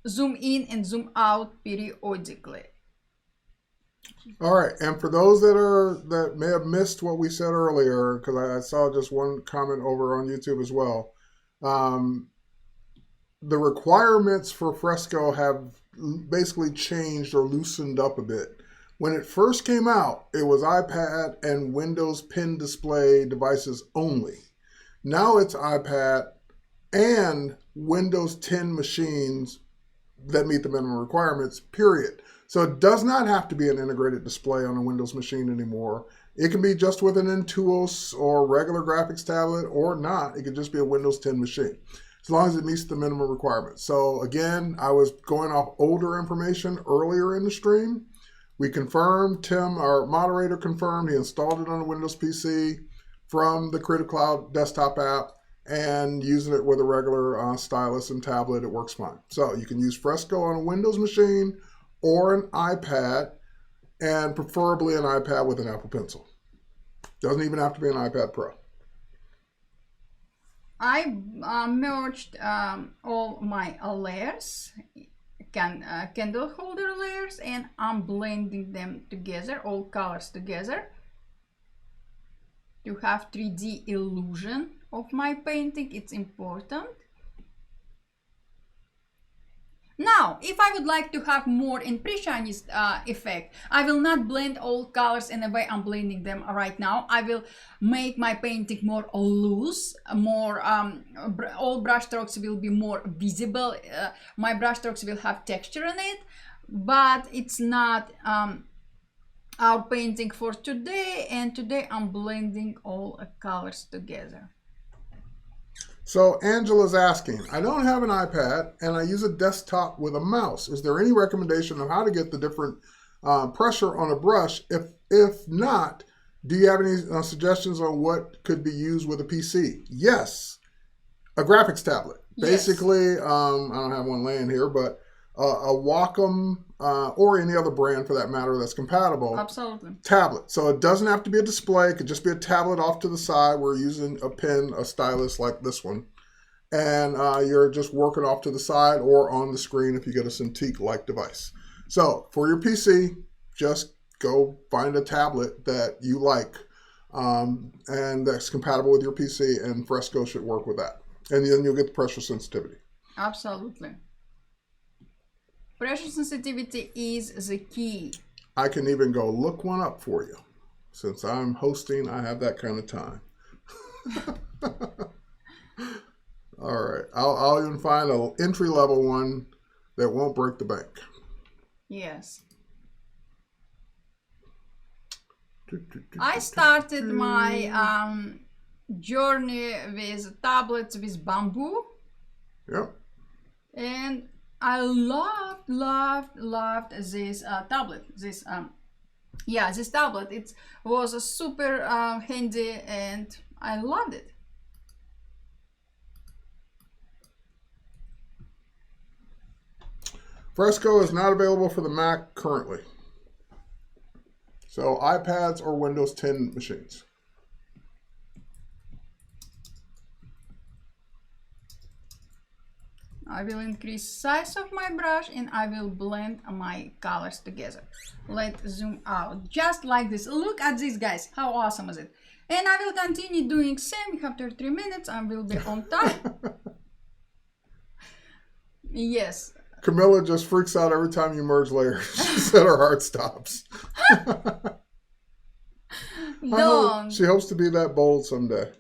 zoom in and zoom out periodically. All right, and for those that may have missed what we said earlier, because I saw just one comment over on YouTube as well, the requirements for Fresco have basically changed or loosened up a bit. When it first came out, it was iPad and Windows Pen Display devices only. Now it's iPad and Windows 10 machines that meet the minimum requirements, period. So it does not have to be an integrated display on a Windows machine anymore. It can be just with an Intuos or regular graphics tablet, or not. It could just be a Windows 10 machine, as long as it meets the minimum requirements. So again, I was going off older information earlier in the stream. We confirmed, Tim, our moderator, confirmed he installed it on a Windows PC from the Creative Cloud desktop app, and using it with a regular stylus and tablet, it works fine. So you can use Fresco on a Windows machine or an iPad, and preferably an iPad with an Apple Pencil. Doesn't even have to be an iPad Pro. I merged all my layers, candle holder layers, and I'm blending them together, all colors together, to have 3D illusion of my painting. It's important. Now, if I would like to have more impressionist effect, I will not blend all colors in the way I'm blending them right now. I will make my painting more loose, more all brush strokes will be more visible. My brush strokes will have texture in it, but it's not our painting for today. And today I'm blending all colors together. So Angela's asking, I don't have an iPad and I use a desktop with a mouse. Is there any recommendation of how to get the different pressure on a brush? If not, do you have any suggestions on what could be used with a PC? Yes, a graphics tablet. Yes. Basically, I don't have one laying here, but a Wacom or any other brand for that matter that's compatible. Absolutely. Tablet. So it doesn't have to be a display. It could just be a tablet off to the side. We're using a pen, a stylus like this one. And you're just working off to the side or on the screen if you get a Cintiq-like device. So for your PC, just go find a tablet that you like. and that's compatible with your PC, and Fresco should work with that. And then you'll get the pressure sensitivity. Absolutely. Pressure sensitivity is the key. I can even go look one up for you. Since I'm hosting, I have that kind of time. All right. I'll even find an entry-level one that won't break the bank. Yes. I started my journey with tablets with bamboo. Yep. And I loved this tablet. This tablet. It was super handy, and I loved it. Fresco is not available for the Mac currently. So iPads or Windows 10 machines. I will increase size of my brush and I will blend my colors together. Let's zoom out just like this. Look at this, guys. How awesome is it? And I will continue doing same. We have 33 minutes. I will be on time. Yes. Camilla just freaks out every time you merge layers. She said her heart stops. Don't. She hopes to be that bold someday.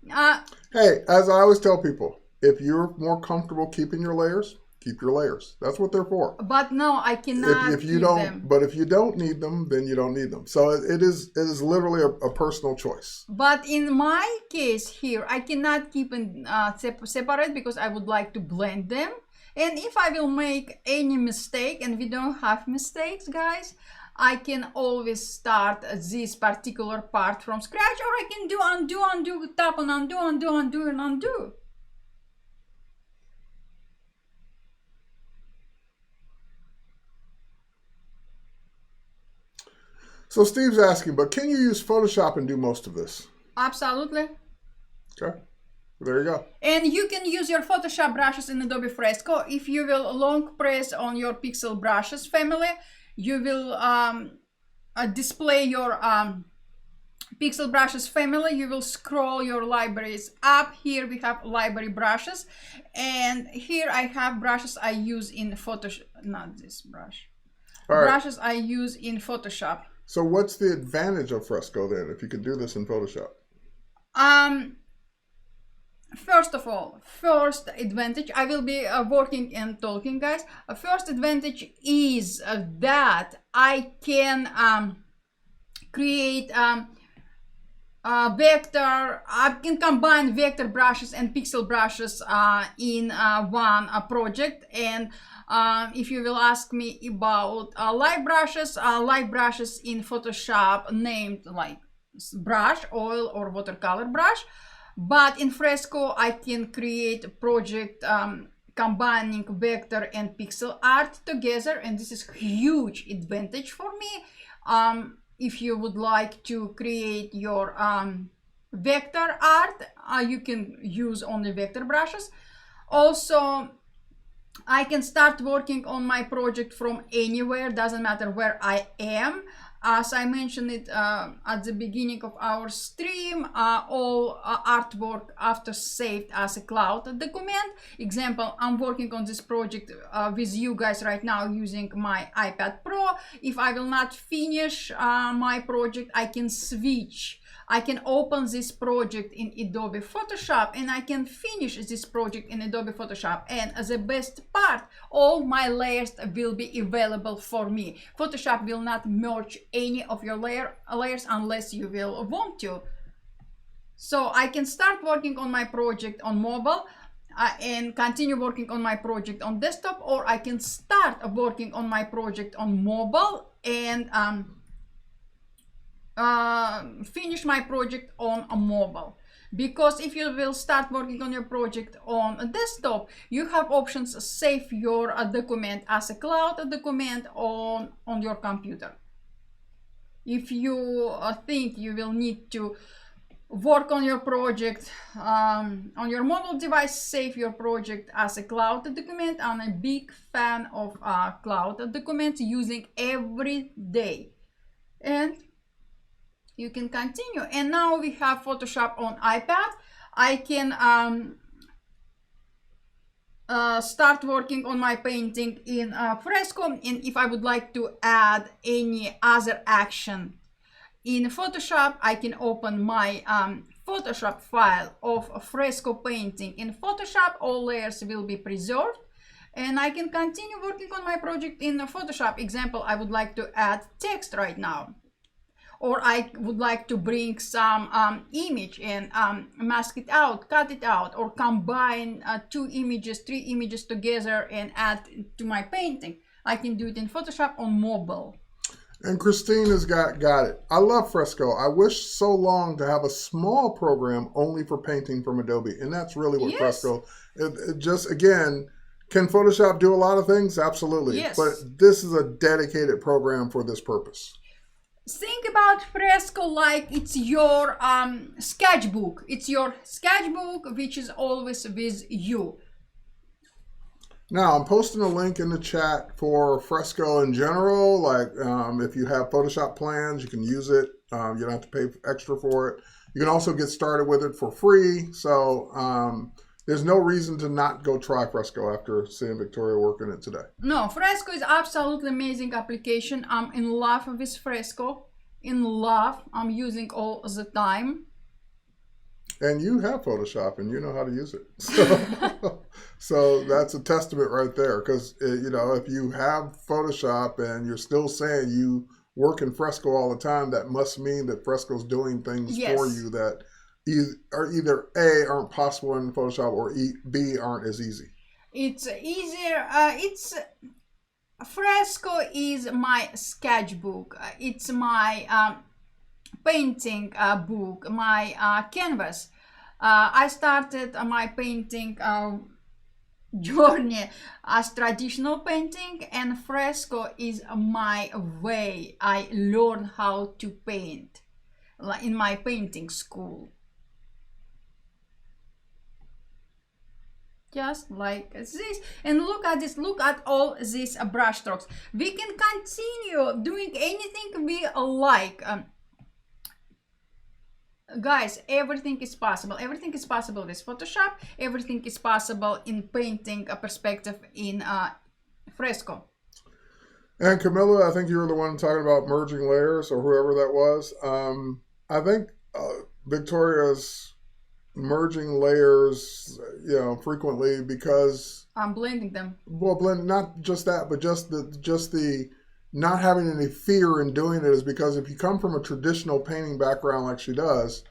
Hey, as I always tell people, if you're more comfortable keeping your layers, keep your layers. That's what they're for. But no, I cannot if you keep don't, them. But if you don't need them, then you don't need them. So it is literally a personal choice. But in my case here, I cannot keep them separate because I would like to blend them. And if I will make any mistake, and we don't have mistakes, guys, I can always start this particular part from scratch, or I can do undo, tap on undo, and undo. So Steve's asking, but can you use Photoshop and do most of this? Absolutely. Okay. There you go. And you can use your Photoshop brushes in Adobe Fresco. If you will long press on your pixel brushes family, you will display your pixel brushes family. You will scroll your libraries up. Here we have library brushes, and here I have brushes I use in Photoshop. Not this brush. All right. Brushes I use in Photoshop. So what's the advantage of Fresco then, if you can do this in Photoshop? First of all, first advantage, I will be working and talking, guys. First advantage is that I can create vector. I can combine vector brushes and pixel brushes in one project. And if you will ask me about light brushes in Photoshop named like brush, oil, or watercolor brush. But in Fresco, I can create a project combining vector and pixel art together, and this is huge advantage for me. If you would like to create your vector art, you can use only vector brushes. Also, I can start working on my project from anywhere, doesn't matter where I am. As I mentioned it at the beginning of our stream, all artwork after saved as a cloud document. Example, I'm working on this project with you guys right now using my iPad Pro. If I will not finish my project, I can switch. I can open this project in Adobe Photoshop, and I can finish this project in Adobe Photoshop. And the best part, all my layers will be available for me. Photoshop will not merge any of your layers unless you will want to. So I can start working on my project on mobile and continue working on my project on desktop, or I can start working on my project on mobile and finish my project on a mobile. Because if you will start working on your project on a desktop, you have options to save your document as a cloud document on your computer. If you think you will need to work on your project on your mobile device, save your project as a cloud document. I'm a big fan of cloud documents using every day. And You can continue. And now we have Photoshop on iPad. I can start working on my painting in Fresco, and if I would like to add any other action in Photoshop, I can open my Photoshop file of Fresco painting. In Photoshop, all layers will be preserved, and I can continue working on my project in Photoshop. Example, I would like to add text right now, or I would like to bring some image and mask it out, cut it out, or combine 2 images, 3 images together and add to my painting. I can do it in Photoshop on mobile. And Christine has got it. I love Fresco. I wish so long to have a small program only for painting from Adobe. And that's really what Fresco, it just, again, can Photoshop do a lot of things? Absolutely. Yes. But this is a dedicated program for this purpose. Think about Fresco like it's your sketchbook. It's your sketchbook, which is always with you. Now, I'm posting a link in the chat for Fresco in general. Like, if you have Photoshop plans, you can use it. You don't have to pay extra for it. You can also get started with it for free. So there's no reason to not go try Fresco after seeing Victoria work in it today. No, Fresco is absolutely amazing application. I'm in love with Fresco. In love. I'm using all the time. And you have Photoshop and you know how to use it. So, so that's a testament right there. Because, you know, if you have Photoshop and you're still saying you work in Fresco all the time, that must mean that Fresco's doing things for you that are either A, aren't possible in Photoshop, or B, aren't as easy. It's easier. Fresco is my sketchbook. It's my painting book, my canvas. I started my painting journey as traditional painting, and Fresco is my way. I learned how to paint in my painting school. Just like this. And look at this, look at all these brush strokes. We can continue doing anything we like. Guys, everything is possible. Everything is possible with Photoshop. Everything is possible in painting a perspective in Fresco. And Camilla, I think you were the one talking about merging layers, or whoever that was. I think Victoria's merging layers, you know, frequently because I'm blending them. Well, blend, not just that, but just the not having any fear in doing it is because if you come from a traditional painting background like she does,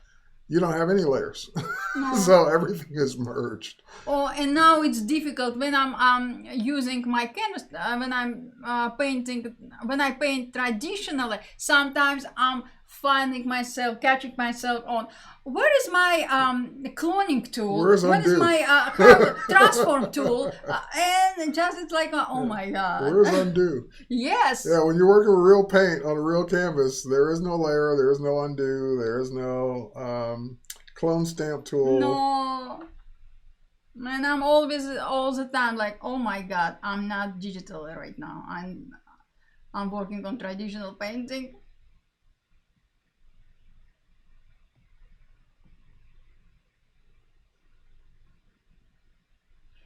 you don't have any layers. No. So everything is merged. Oh, and now it's difficult when I'm using my canvas, when I'm painting, when I paint traditionally, sometimes I'm finding myself, catching myself on, where is my cloning tool? Where's undo? Where is my transform tool? And just it's like, oh my God. Where's undo? Yes. Yeah, when you're working with real paint on a real canvas, there is no layer, there is no undo, there is no clone stamp tool. No. And I'm always, all the time like, oh my God, I'm not digital right now. I'm working on traditional painting.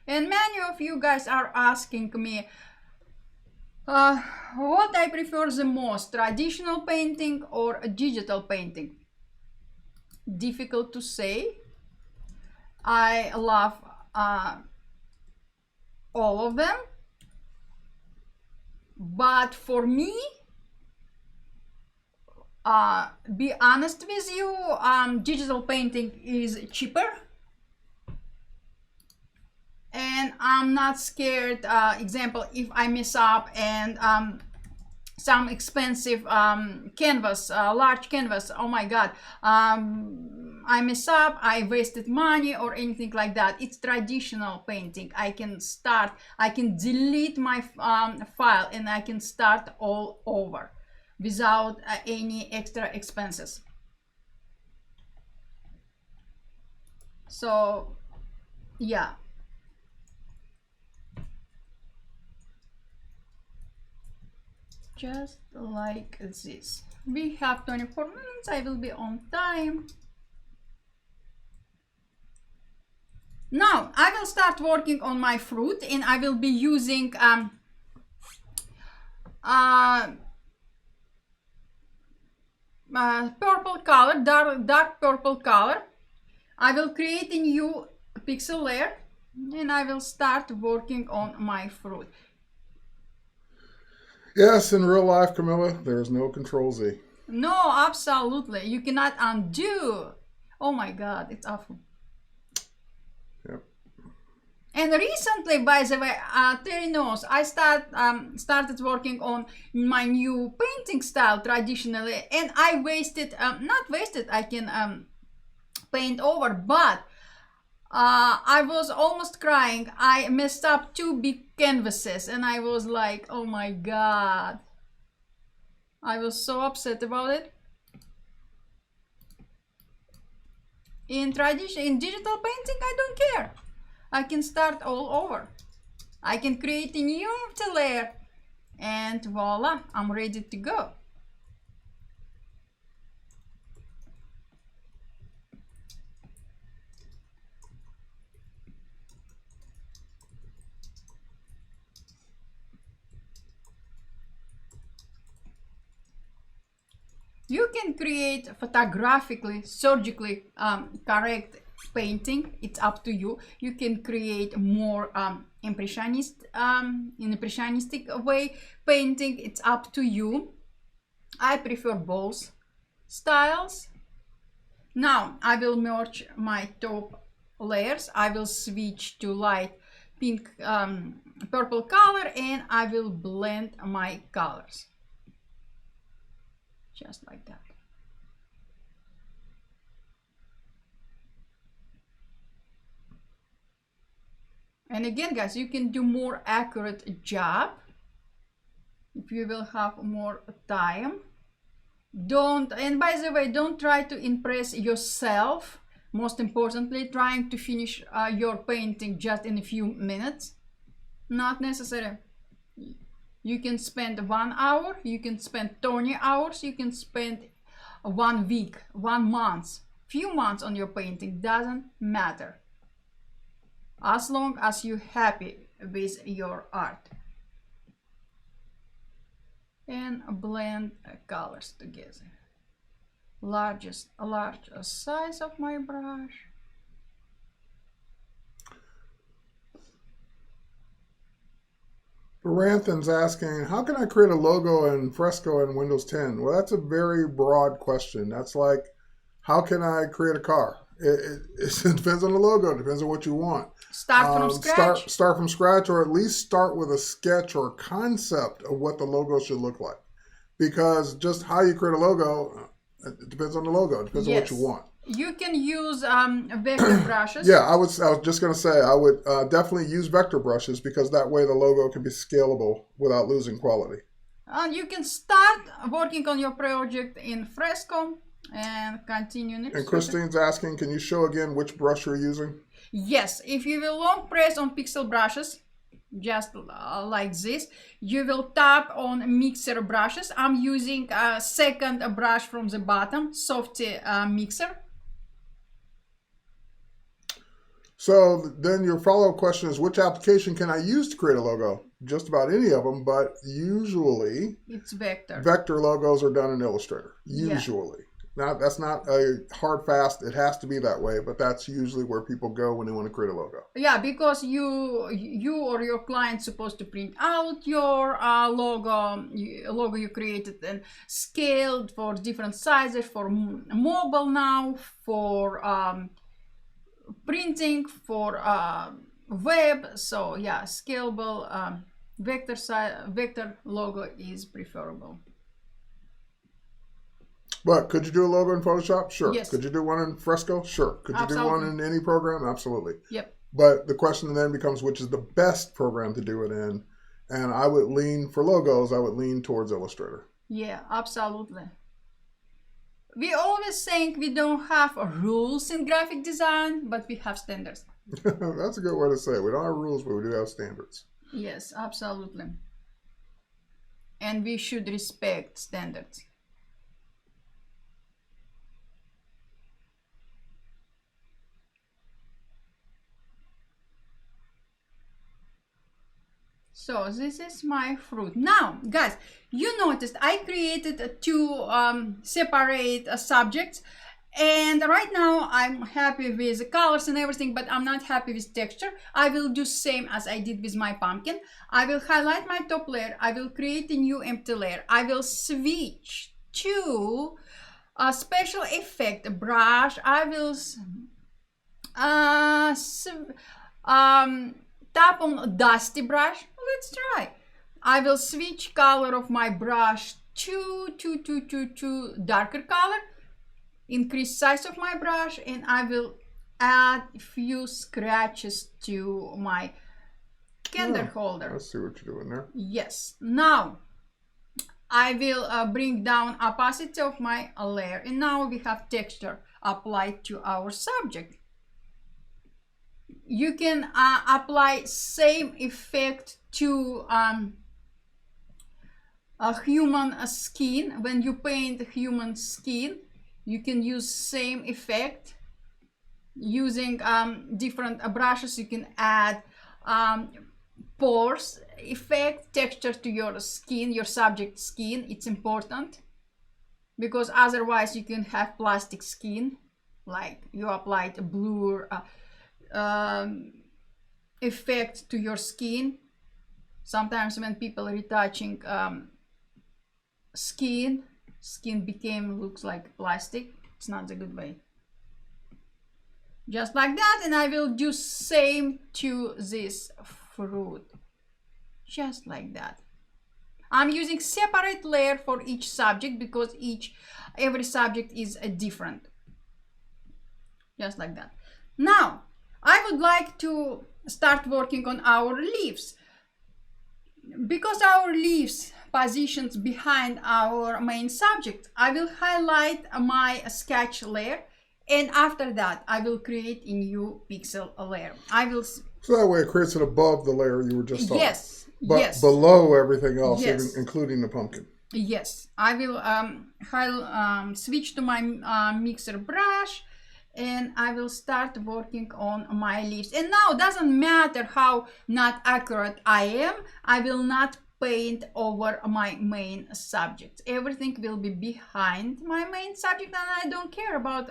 And many of you guys are asking me what I prefer the most, traditional painting or digital painting. Difficult to say. I love all of them. But for me, be honest with you, digital painting is cheaper. And I'm not scared, example, if I mess up and some expensive canvas, large canvas, oh my God, I mess up, I wasted money or anything like that. It's traditional painting. I can start, I can delete my file and I can start all over without any extra expenses. So, yeah. Just like this. We have 24 minutes. I will be on time. Now I will start working on my fruit, and I will be using purple color, dark purple color. I will create a new pixel layer, and I will start working on my fruit. Yes, in real life, Camilla, there is no Control Z. No, absolutely. You cannot undo. Oh my God, it's awful. Yep. And recently, by the way, Terry knows, I started working on my new painting style traditionally, and I wasted, not wasted, I can paint over, but I was almost crying. I messed up 2 big canvases, and I was like, oh my God. I was so upset about it. In digital painting, I don't care. I can start all over. I can create a new empty layer, and voila, I'm ready to go. You can create photographically, surgically correct painting. It's up to you. You can create more impressionistic way painting. It's up to you. I prefer both styles. Now I will merge my top layers. I will switch to light pink, purple color, and I will blend my colors. Just like that. And again, guys, you can do more accurate job if you will have more time. And by the way, don't try to impress yourself. Most importantly, trying to finish your painting just in a few minutes. Not necessary. You can spend 1 hour, you can spend 20 hours, you can spend 1 week, 1 month, few months on your painting, doesn't matter. As long as you're happy with your art. And blend colors together. Large size of my brush. Baranthan's asking, how can I create a logo in Fresco in Windows 10? Well, that's a very broad question. That's like, how can I create a car? It depends on the logo. It depends on what you want. Start from scratch. Start from scratch, or at least start with a sketch or a concept of what the logo should look like. Because just how you create a logo, it depends on the logo. It depends on what you want. You can use vector brushes. Yeah, I was just going to say, I would definitely use vector brushes, because that way the logo can be scalable without losing quality. You can start working on your project in Fresco and continue next. And Christine's asking, can you show again which brush you're using? Yes, if you will long press on pixel brushes, just like this, you will tap on mixer brushes. I'm using a second brush from the bottom, Softy mixer. So then your follow-up question is, which application can I use to create a logo? Just about any of them, but usually it's vector. Vector logos are done in Illustrator, usually. Now, that's not a hard fast, it has to be that way, but that's usually where people go when they want to create a logo. Yeah, because you or your client's supposed to print out your logo you created and scaled for different sizes, for mobile now, for printing, for web. So yeah, scalable vector logo is preferable. But could you do a logo in Photoshop? Sure. Yes. Could you do one in Fresco? Sure. Could you do one in any program? Absolutely. Yep. But the question then becomes, which is the best program to do it in? And I would lean, for logos, I would lean towards Illustrator. Yeah, absolutely. We always think we don't have rules in graphic design, but we have standards. That's a good way to say it. We don't have rules, but we do have standards. Yes, absolutely. and we should respect standards. So this is my fruit. Now, guys, you noticed I created two separate subjects, and right now I'm happy with the colors and everything, but I'm not happy with texture. I will do same as I did with my pumpkin. I will highlight my top layer. I will create a new empty layer. I will switch to a special effect brush. I will tap on dusty brush. Let's try. I will switch color of my brush to darker color, increase size of my brush, and I will add a few scratches to my candle holder. I see what you're doing there. Yes. Now I will bring down opacity of my layer, and now we have texture applied to our subject. You can apply same effect to a human skin. When you paint human skin, you can use same effect using different brushes. You can add pores effect, texture to your skin, your subject skin. It's important because otherwise you can have plastic skin, like you applied a blur effect to your skin. Sometimes when people are retouching skin looks like plastic. It's not a good way. Just like that, and I will do same to this fruit. Just like that. I'm using separate layer for each subject because every subject is different. Just like that. Now I would like to start working on our leaves. Because our leaves positions behind our main subject, I will highlight my sketch layer, and after that I will create a new pixel layer. So that way it creates it above the layer you were just on. Yes. But yes. below everything else, Yes. even including the pumpkin. Yes. I will switch to my mixer brush, and I will start working on my leaves. And now it doesn't matter how not accurate I am, I will not paint over my main subject. Everything will be behind my main subject, and I don't care about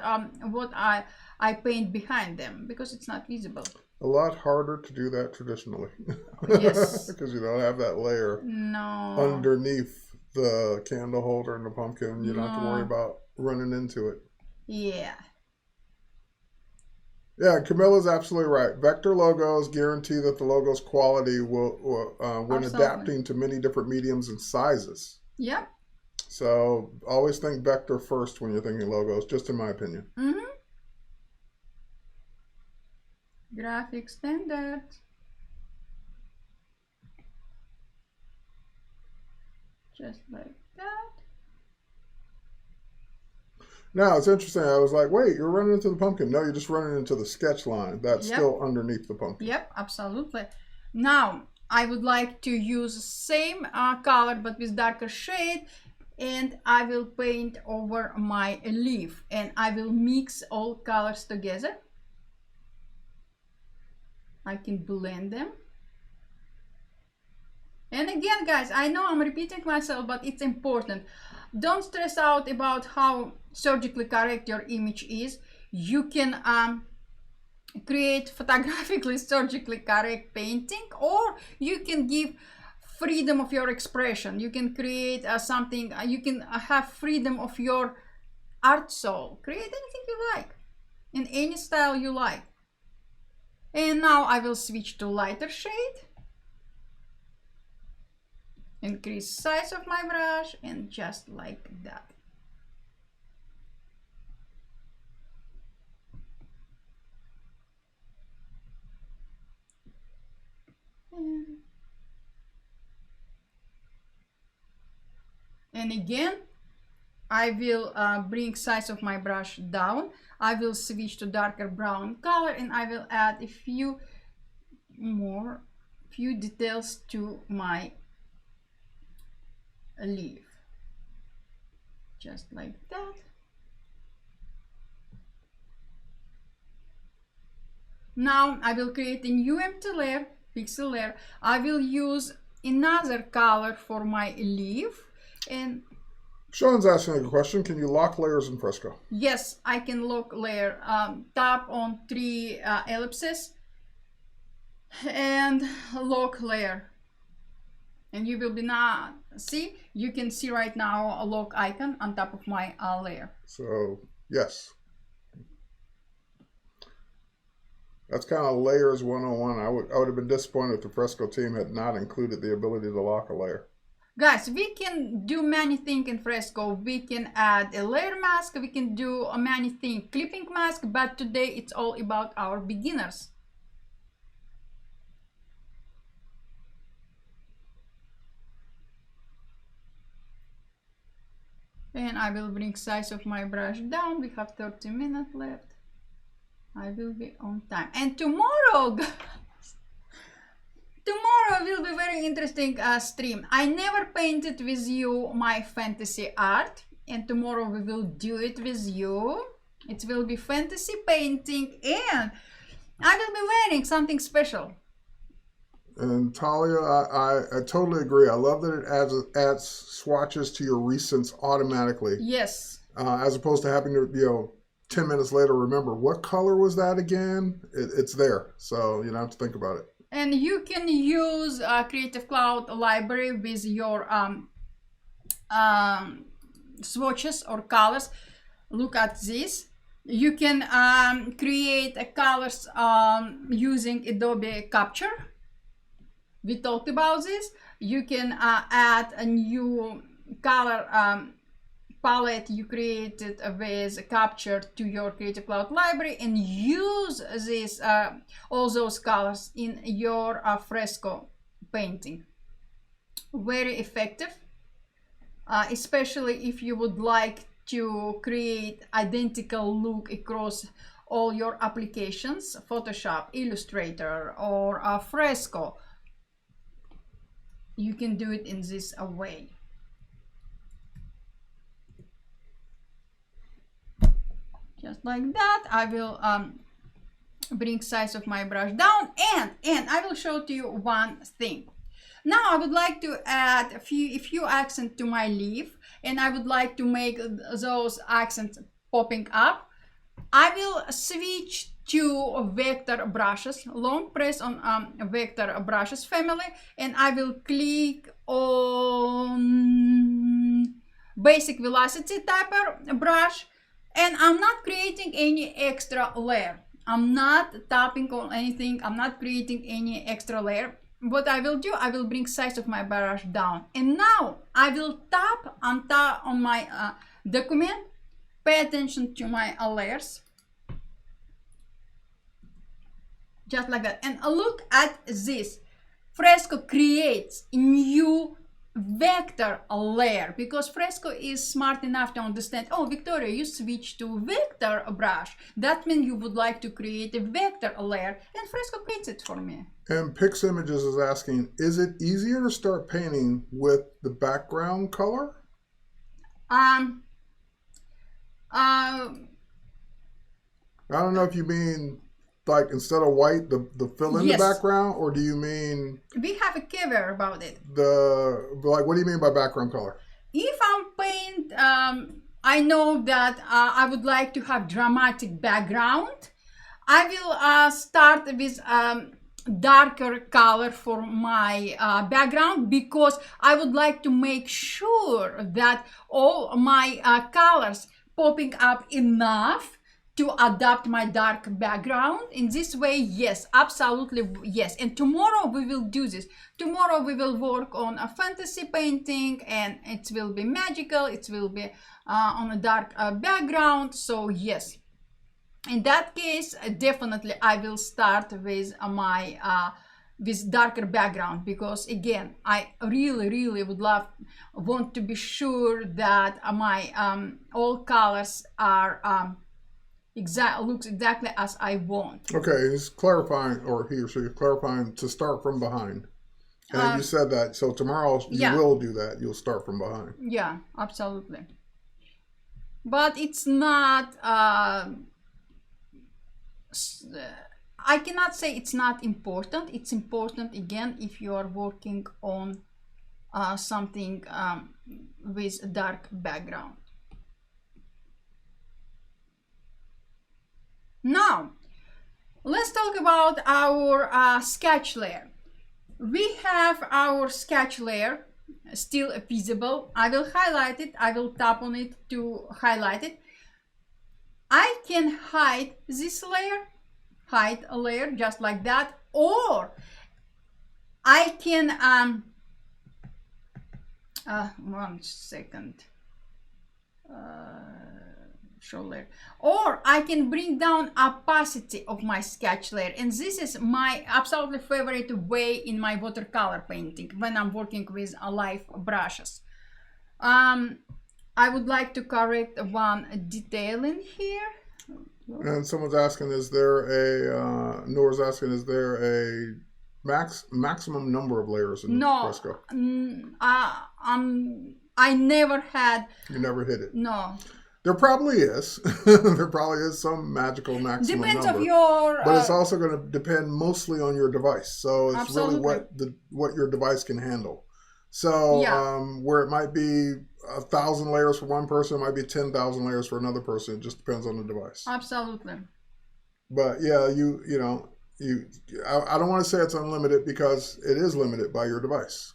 what I paint behind them because it's not visible. A lot harder to do that traditionally. Yes. Because you don't have that layer underneath the candle holder and the pumpkin. You don't have to worry about running into it. Yeah. Yeah, Camilla's absolutely right. Vector logos guarantee that the logo's quality will when adapting to many different mediums and sizes. Yep. So always think vector first when you're thinking logos, just in my opinion. Mm-hmm. Graphic standard. Just like that. Now, it's interesting. I was like, wait, you're running into the pumpkin. No, you're just running into the sketch line. That's still underneath the pumpkin. Yep, absolutely. Now, I would like to use same color but with darker shade, and I will paint over my leaf, and I will mix all colors together. I can blend them. And again, guys, I know I'm repeating myself, but it's important. Don't stress out about how surgically correct your image is. You can create photographically surgically correct painting, or you can give freedom of your expression. You can create something, you can have freedom of your art soul. Create anything you like in any style you like. And now I will switch to lighter shade. Increase size of my brush, and just like that. And again, I will bring size of my brush down. I will switch to darker brown color, and I will add a few details to my leaf. Just like that. Now I will create a new empty layer, pixel layer. I will use another color for my leaf. And Sean's asking a question. Can you lock layers in Fresco? yes, I can lock layer. Tap on 3 ellipses and lock layer. And you will be now, see, you can see right now a lock icon on top of my layer. So, yes. That's kind of layers 101. I would have been disappointed if the Fresco team had not included the ability to lock a layer. Guys, we can do many things in Fresco. We can add a layer mask, we can do many things, clipping mask, but today it's all about our beginners. And I will bring size of my brush down. We have 30 minutes left. I will be on time. And tomorrow, tomorrow will be very interesting stream. I never painted with you my fantasy art, and tomorrow we will do it with you. It will be fantasy painting, and I will be wearing something special. And Talia, I totally agree. I love that it adds swatches to your recents automatically. Yes. As opposed to having to, 10 minutes later, remember what color was that again? It's there. So you don't have to think about it. And you can use Creative Cloud library with your swatches or colors. Look at this. You can create colors using Adobe Capture. We talked about this. You can add a new color palette you created with Capture to your Creative Cloud library and use this all those colors in your fresco painting. Very effective, especially if you would like to create identical look across all your applications, Photoshop, Illustrator, or Fresco. You can do it in this way. Just like that. I will bring size of my brush down, and I will show to you one thing. Now I would like to add a few accents to my leaf, and I would like to make those accents popping up. I will switch to vector brushes, long press on vector brushes family, and I will click on basic velocity typer brush, and I'm not creating any extra layer. I'm not tapping on anything. I'm not creating any extra layer. What I will do, I will bring size of my brush down, and now I will tap on my document. Pay attention to my layers. Just like that. And look at this. Fresco creates a new vector layer because Fresco is smart enough to understand, oh, Victoria, you switch to vector brush. That means you would like to create a vector layer, and Fresco creates it for me. And Pix Images is asking, is it easier to start painting with the background color? I don't know if you mean like instead of white, the fill in yes. the background, or do you mean we have a cover about it. What do you mean by background color? If I'm paint, I know that I would like to have dramatic background. I will start with darker color for my background because I would like to make sure that all my colors popping up enough to adapt my dark background. In this way, yes, absolutely yes. And tomorrow we will do this. Tomorrow we will work on a fantasy painting, and it will be magical. It will be on a dark background. So yes, in that case, definitely I will start with my with darker background, because again, I really would want to be sure that my all colors are looks exactly as I want. Okay, he's clarifying, or he or she is clarifying, to start from behind. And you said that, so tomorrow you Yeah. will do that. You'll start from behind. Yeah, absolutely. But it's not, I cannot say it's not important. It's important, again, if you are working on something with a dark background. Now, let's talk about our sketch layer. We have our sketch layer still visible. I will highlight it. I will tap on it to highlight it. I can hide this layer, hide a layer just like that, or I can, 1 second, show layer, or I can bring down opacity of my sketch layer, and this is my absolutely favorite way in my watercolor painting when I'm working with live brushes. I would like to correct one detail in here. And someone's asking, is there a, Nora's asking, is there a maximum number of layers in Fresco? I never had. You never hit it? No. There probably is. There probably is some magical maximum Depends number. of your. But it's also going to depend mostly on your device. So it's Absolutely. really what your device can handle. So Yeah. where it might be 1,000 layers for one person, it might be 10,000 layers for another person. It just depends on the device. Absolutely. But yeah, I don't want to say it's unlimited because it is limited by your device.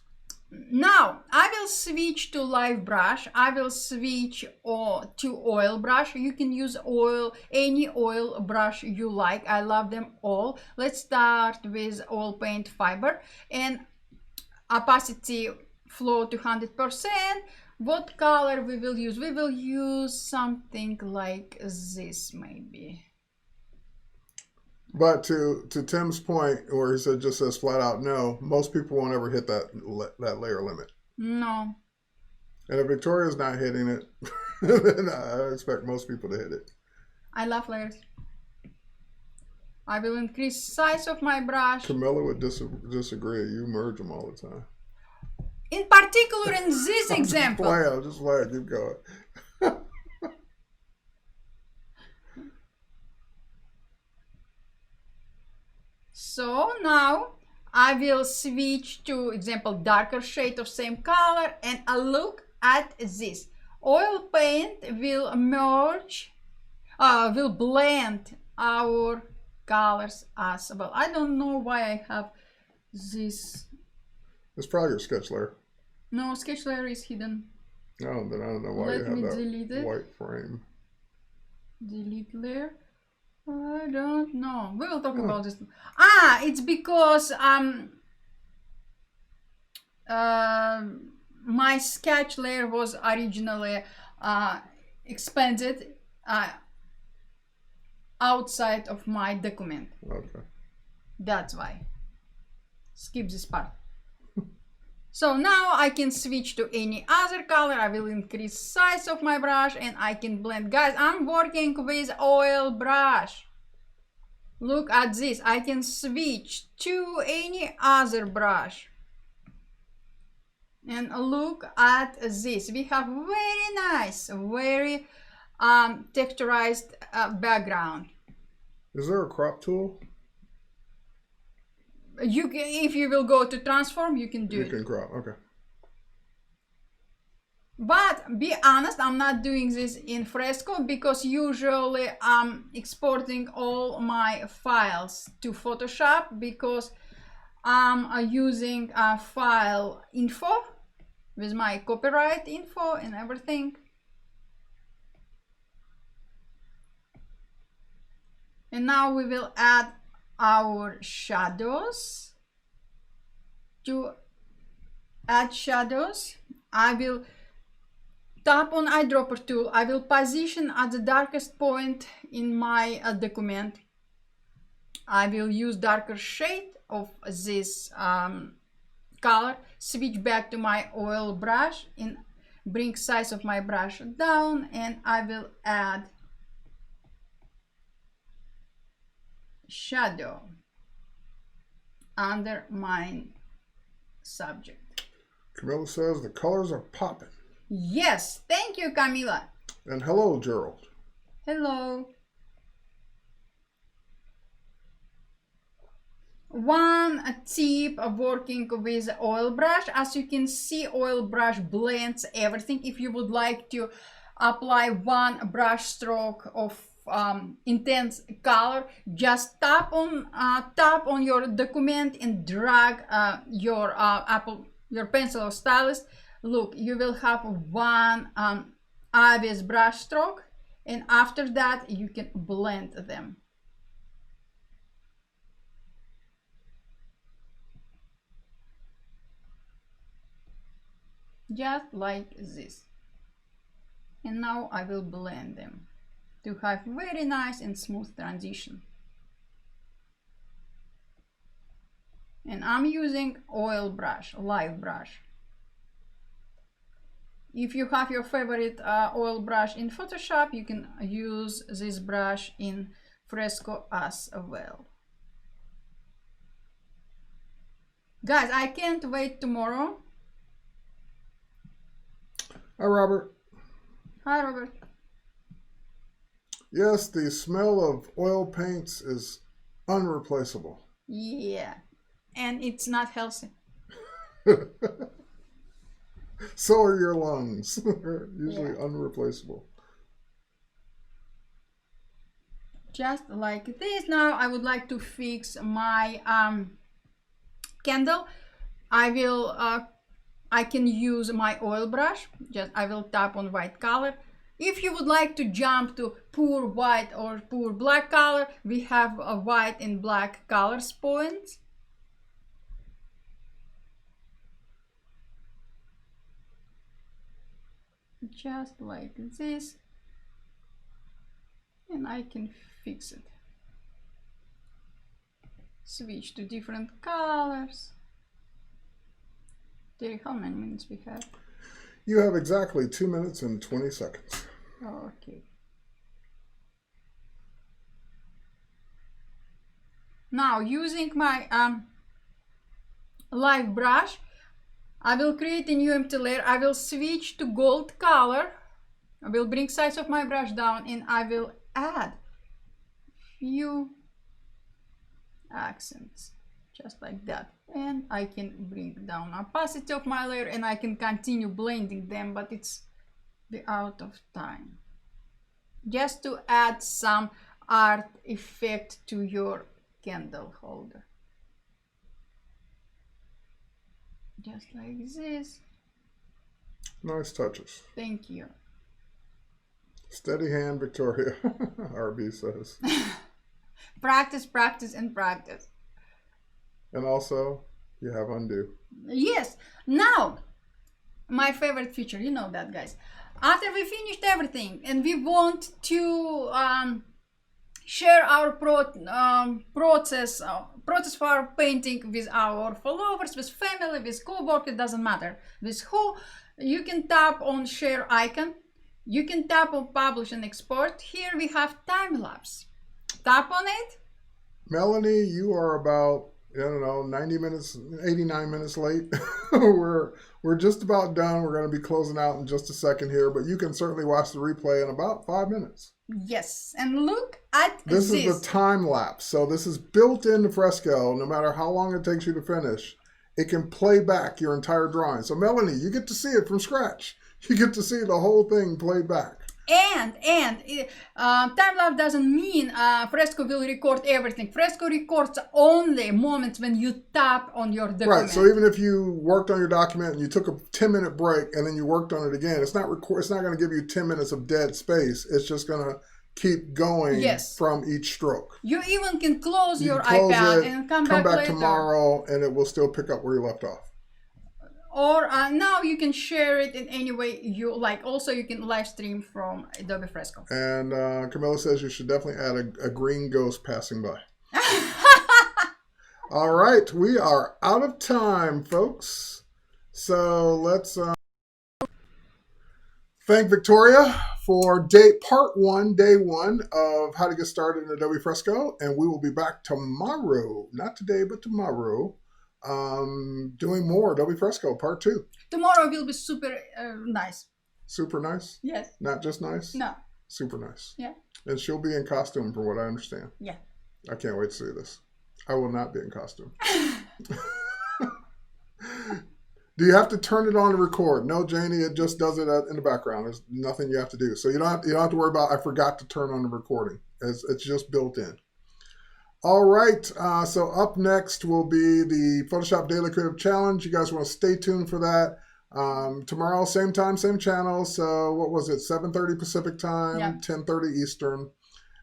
Now I will switch to live brush. I will switch to oil brush. You can use any oil brush you like. I love them all. Let's start with oil paint fiber and opacity flow to 100%. What color we will use? We will use something like this, maybe. But to Tim's point, where he just says flat out no, most people won't ever hit that layer limit. No. And if Victoria's not hitting it, then I expect most people to hit it. I love layers. I will increase size of my brush. Camilla would disagree. You merge them all the time. In particular, in this example. I'm just playing. Keep going. So now I will switch to example darker shade of same color, and a look at this. Oil paint will merge, will blend our colors as well. I don't know why I have this. It's probably your sketch layer. No, sketch layer is hidden. Oh, then I don't know why you have that white frame. Delete layer. I don't know. We will talk about this. It's because my sketch layer was originally expanded outside of my document. Okay. That's why. Skip this part. So now I can switch to any other color. I will increase size of my brush and I can blend. Guys, I'm working with oil brush. Look at this. I can switch to any other brush. And look at this. We have very nice, very texturized background. Is there a crop tool? You can, if you will go to transform, you can do it. You can crop, okay. But be honest, I'm not doing this in Fresco because usually I'm exporting all my files to Photoshop because I'm using a file info with my copyright info and everything. And now we will add our shadows. To add shadows, I will tap on eyedropper tool. I will position at the darkest point in my document. I will use darker shade of this color, switch back to my oil brush and bring size of my brush down, and I will add shadow under my subject. Camilla says the colors are popping. Yes, thank you, Camila. And hello, Gerald. Hello. One tip of working with oil brush, as you can see, oil brush blends everything. If you would like to apply one brush stroke of intense color, just tap on your document and drag your pencil or stylus. Look, you will have one obvious brush stroke, and after that you can blend them. Just like this. And now I will blend them to have very nice and smooth transition. And I'm using oil brush, live brush. If you have your favorite oil brush in Photoshop, you can use this brush in Fresco as well. Guys, I can't wait tomorrow. Hi, Robert. Hi, Robert. Yes, the smell of oil paints is unreplaceable. Yeah, and it's not healthy. So are your lungs. They're usually unreplaceable. Just like this. Now I would like to fix my candle. I can use my oil brush. Just I will tap on white color. If you would like to jump to pure white or pure black color, we have a white and black color points. Just like this. And I can fix it. Switch to different colors. Derek, how many minutes we have? You have exactly 2 minutes and 20 seconds. Okay. Now, using my live brush, I will create a new empty layer. I will switch to gold color. I will bring size of my brush down and I will add few accents, just like that. And I can bring down opacity of my layer and I can continue blending them, but it's be out of time. Just to add some art effect to your candle holder. Just like this. Nice touches. Thank you. Steady hand, Victoria, RB says. Practice, practice, and practice. And also, you have undo. Yes. Now, my favorite feature, you know that, guys. After we finished everything and we want to share our process for our painting with our followers, with family, with co-workers, it doesn't matter with who, you can tap on share icon. You can tap on publish and export. Here we have time lapse. Tap on it. Melanie, you are about, I don't know, 90 minutes, 89 minutes late. we're just about done. We're going to be closing out in just a second here, but you can certainly watch the replay in about 5 minutes. Yes, and look at this. This is the time lapse. So this is built into Fresco. No matter how long it takes you to finish, it can play back your entire drawing. So Melanie, you get to see it from scratch. You get to see the whole thing played back. And time-lapse doesn't mean Fresco will record everything. Fresco records only moments when you tap on your document. Right, so even if you worked on your document and you took a 10-minute break and then you worked on it again, it's not going to give you 10 minutes of dead space. It's just going to keep going from each stroke. You even can close your iPad and come back later. Tomorrow and it will still pick up where you left off. Or now you can share it in any way you like. Also, you can live stream from Adobe Fresco. And Camilla says you should definitely add a green ghost passing by. All right, we are out of time, folks. So let's thank Victoria for part one, day one of how to get started in Adobe Fresco. And we will be back tomorrow, not today, but tomorrow, doing more Adobe Fresco Part 2. Tomorrow will be super nice. Super nice? Yes. Not just nice? No. Super nice. Yeah. And she'll be in costume from what I understand. Yeah. I can't wait to see this. I will not be in costume. Do you have to turn it on to record? No, Janie, it just does it in the background. There's nothing you have to do. So you don't have to worry about, I forgot to turn on the recording. It's just built in. All right. So up next will be the Photoshop Daily Creative Challenge. You guys want to stay tuned for that. Tomorrow, same time, same channel. So what was it? 7:30 Pacific time, Yeah. 10:30 Eastern.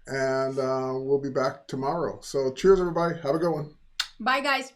And we'll be back tomorrow. So cheers, everybody. Have a good one. Bye, guys.